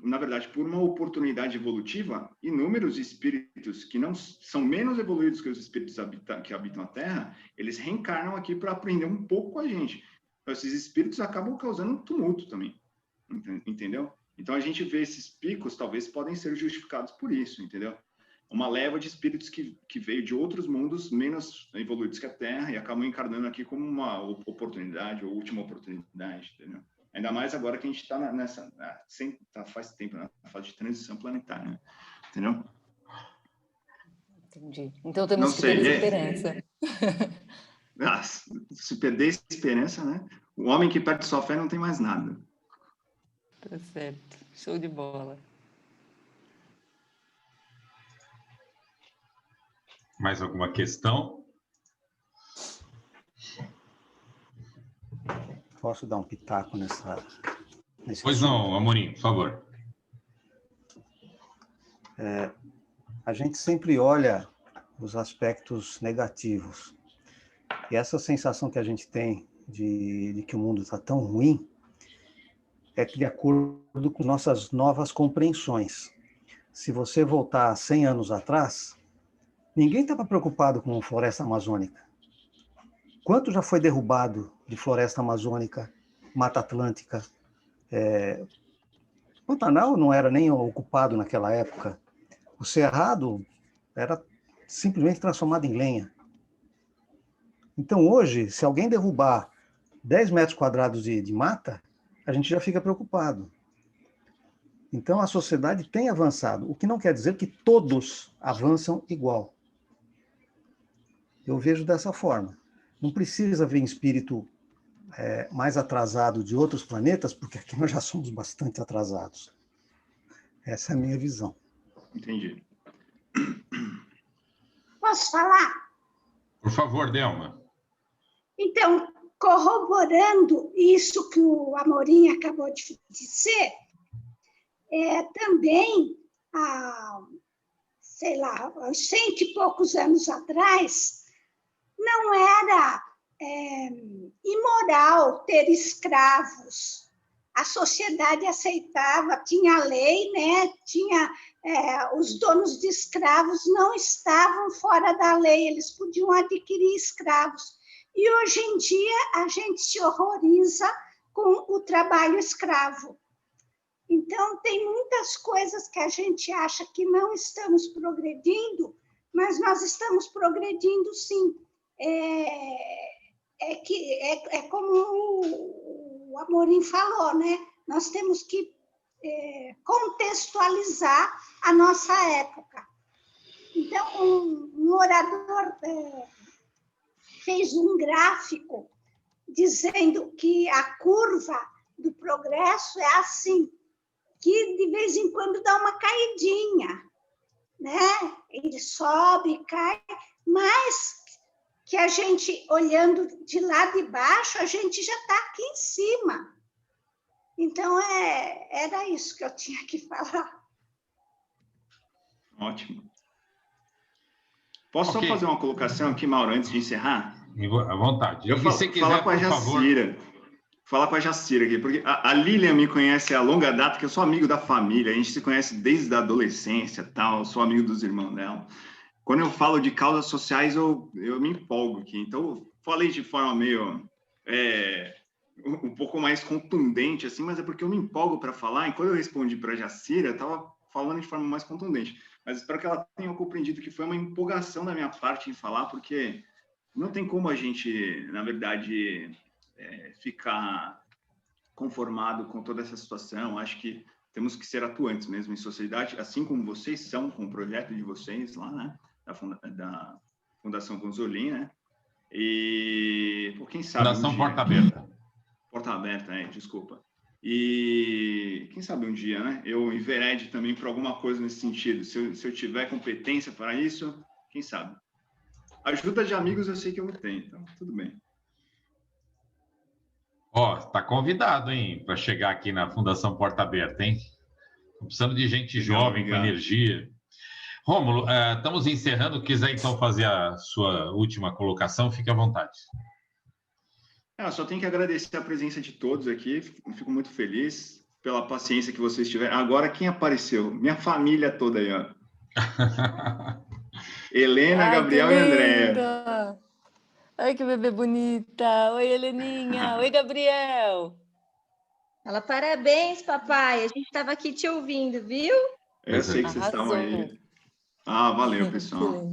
na verdade, por uma oportunidade evolutiva, inúmeros espíritos que não são menos evoluídos que os espíritos que habitam a Terra, eles reencarnam aqui para aprender um pouco com a gente. Então, esses espíritos acabam causando um tumulto também, entendeu? Então, a gente vê esses picos, talvez, podem ser justificados por isso, entendeu? Uma leva de espíritos que veio de outros mundos menos evoluídos que a Terra e acabam encarnando aqui como uma oportunidade, ou última oportunidade, entendeu? Ainda mais agora que a gente está faz tempo, na fase de transição planetária, né? Entendeu? Entendi. Então, temos que ter esperança. Se perder a esperança, né? O homem que perde sua fé não tem mais nada. Tá certo. Show de bola. Mais alguma questão? Posso dar um pitaco nessa Pois não, Amorim, por favor. A gente sempre olha os aspectos negativos. E essa sensação que a gente tem de que o mundo está tão ruim é de acordo com nossas novas compreensões. Se você voltar 100 anos atrás, ninguém estava preocupado com floresta amazônica. Quanto já foi derrubado de floresta amazônica, Mata Atlântica? Pantanal não era nem ocupado naquela época. O Cerrado era simplesmente transformado em lenha. Então, hoje, se alguém derrubar 10 metros quadrados de mata, a gente já fica preocupado. Então, a sociedade tem avançado, o que não quer dizer que todos avançam igual. Eu vejo dessa forma. Não precisa ver em espírito mais atrasado de outros planetas, porque aqui nós já somos bastante atrasados. Essa é a minha visão. Entendi. Posso falar? Por favor, Delma. Então, corroborando isso que o Amorim acabou de dizer, também, sei lá, há 100 e poucos anos atrás, não era imoral ter escravos. A sociedade aceitava, tinha lei, né? Os donos de escravos não estavam fora da lei, eles podiam adquirir escravos. E hoje em dia a gente se horroriza com o trabalho escravo. Então, tem muitas coisas que a gente acha que não estamos progredindo, mas nós estamos progredindo sim. É como o Amorim falou, né? Nós temos que contextualizar a nossa época. Então, um orador fez um gráfico dizendo que a curva do progresso é assim, que de vez em quando dá uma caidinha, né? Ele sobe, cai, mas que a gente, olhando de lá de baixo, a gente já está aqui em cima. Então, era isso que eu tinha que falar. Ótimo. Posso só fazer uma colocação aqui, Mauro, antes de encerrar? À vontade. Eu falar com a Jacira. Falar com a Jacira aqui, porque a Lilian me conhece há longa data, que eu sou amigo da família, a gente se conhece desde a adolescência, tal, eu sou amigo dos irmãos dela. Quando eu falo de causas sociais, eu me empolgo aqui. Então, eu falei de forma meio... um pouco mais contundente, assim, mas é porque eu me empolgo para falar, e quando eu respondi para a Jacira, eu estava falando de forma mais contundente. Mas espero que ela tenha compreendido que foi uma empolgação da minha parte em falar, porque não tem como a gente, na verdade, ficar conformado com toda essa situação. Acho que temos que ser atuantes mesmo em sociedade, assim como vocês são com o projeto de vocês lá, né, da Fundação Gonzolin, né? E, quem sabe... Fundação Porta Aberta. Porta Aberta, desculpa. E quem sabe um dia, né, eu enverede também por alguma coisa nesse sentido. Se eu tiver competência para isso, quem sabe. Ajuda de amigos eu sei que eu não tenho, então tudo bem. Tá convidado, hein, para chegar aqui na Fundação Porta Aberta, hein? Tô precisando de gente jovem, com energia. Rômulo, estamos encerrando. Quiser, então, fazer a sua última colocação, fique à vontade. Eu só tenho que agradecer a presença de todos aqui. Fico muito feliz pela paciência que vocês tiveram. Agora, quem apareceu? Minha família toda aí, ó. Helena, Gabriel e Andréa. Ai, que bebê bonita. Oi, Heleninha. Oi, Gabriel. Fala, parabéns, papai. A gente estava aqui te ouvindo, viu? Eu sei que vocês estavam aí. Valeu, pessoal.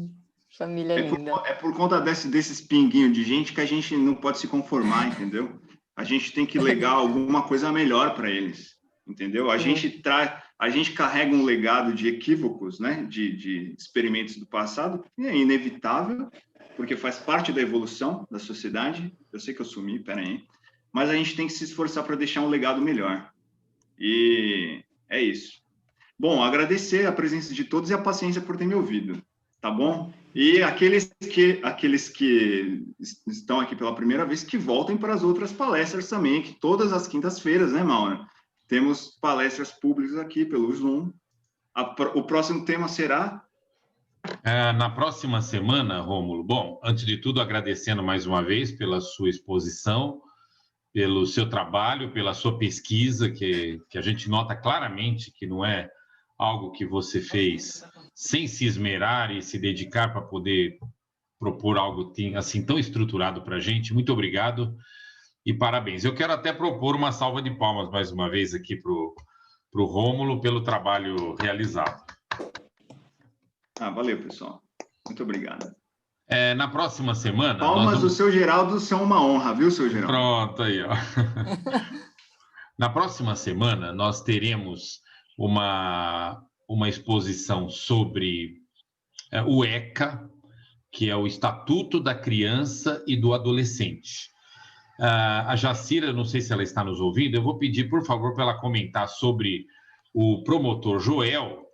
Família linda. É por conta desses pinguinhos de gente que a gente não pode se conformar, entendeu? A gente tem que legar alguma coisa melhor para eles, entendeu? A gente carrega um legado de equívocos, né? De experimentos do passado, e é inevitável, porque faz parte da evolução da sociedade. Eu sei que eu sumi, peraí. Mas a gente tem que se esforçar para deixar um legado melhor. E é isso. Bom, agradecer a presença de todos e a paciência por ter me ouvido, tá bom? E aqueles que estão aqui pela primeira vez, que voltem para as outras palestras também, que todas as quintas-feiras, né, Maura? temos palestras públicas aqui pelo Zoom. O próximo tema será? Na próxima semana, Rômulo, bom, antes de tudo, agradecendo mais uma vez pela sua exposição, pelo seu trabalho, pela sua pesquisa, que a gente nota claramente que não é algo que você fez sem se esmerar e se dedicar para poder propor algo assim tão estruturado para a gente. Muito obrigado e parabéns. Eu quero até propor uma salva de palmas mais uma vez aqui para o Rômulo pelo trabalho realizado. Valeu, pessoal. Muito obrigado. Na próxima semana... Palmas do seu Geraldo são uma honra, viu, seu Geraldo? Pronto, aí, ó. Na próxima semana, nós teremos uma exposição sobre o ECA, que é o Estatuto da Criança e do Adolescente. A Jacira, não sei se ela está nos ouvindo, eu vou pedir, por favor, para ela comentar sobre o promotor Joel,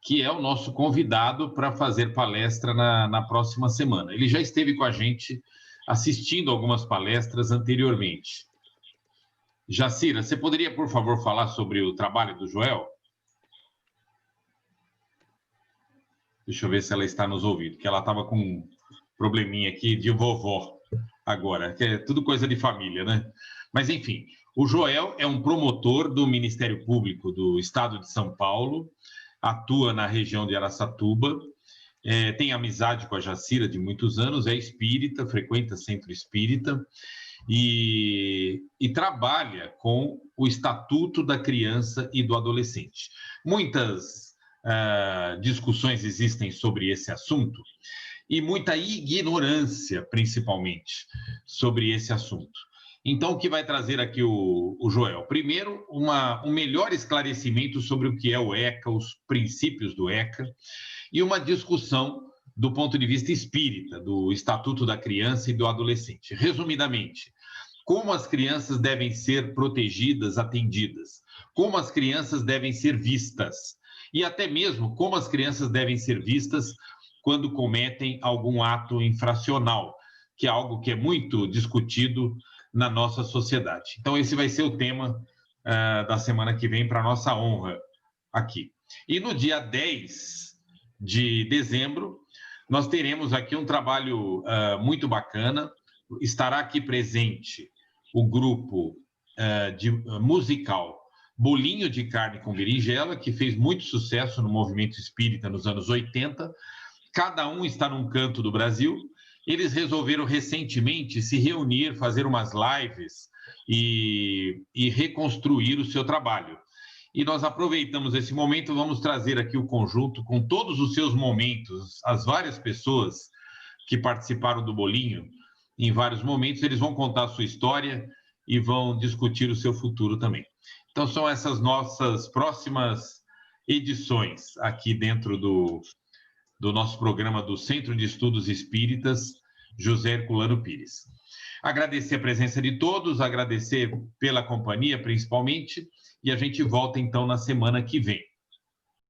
que é o nosso convidado para fazer palestra na próxima semana. Ele já esteve com a gente assistindo algumas palestras anteriormente. Jacira, você poderia, por favor, falar sobre o trabalho do Joel? Deixa eu ver se ela está nos ouvindo, que ela estava com um probleminha aqui de vovó agora, que é tudo coisa de família, né? Mas, enfim, o Joel é um promotor do Ministério Público do Estado de São Paulo, atua na região de Araçatuba, tem amizade com a Jacira de muitos anos, é espírita, frequenta centro espírita e trabalha com o Estatuto da Criança e do Adolescente. Muitas discussões existem sobre esse assunto e muita ignorância, principalmente, sobre esse assunto. Então, o que vai trazer aqui o Joel? Primeiro, um melhor esclarecimento sobre o que é o ECA, os princípios do ECA, e uma discussão do ponto de vista espírita, do Estatuto da Criança e do Adolescente. Resumidamente, como as crianças devem ser protegidas, atendidas, como as crianças devem ser vistas, e até mesmo como as crianças devem ser vistas quando cometem algum ato infracional, que é algo que é muito discutido na nossa sociedade. Então, esse vai ser o tema da semana que vem, para a nossa honra aqui. E no dia 10 de dezembro, nós teremos aqui um trabalho muito bacana. Estará aqui presente o grupo musical Bolinho de Carne com Berinjela, que fez muito sucesso no movimento espírita nos anos 80. Cada um está num canto do Brasil. Eles resolveram recentemente se reunir, fazer umas lives e reconstruir o seu trabalho. E nós aproveitamos esse momento, vamos trazer aqui o conjunto com todos os seus momentos, as várias pessoas que participaram do Bolinho, em vários momentos, eles vão contar a sua história e vão discutir o seu futuro também. Então, são essas nossas próximas edições aqui dentro do nosso programa do Centro de Estudos Espíritas José Herculano Pires. Agradecer a presença de todos, agradecer pela companhia, principalmente, e a gente volta, então, na semana que vem.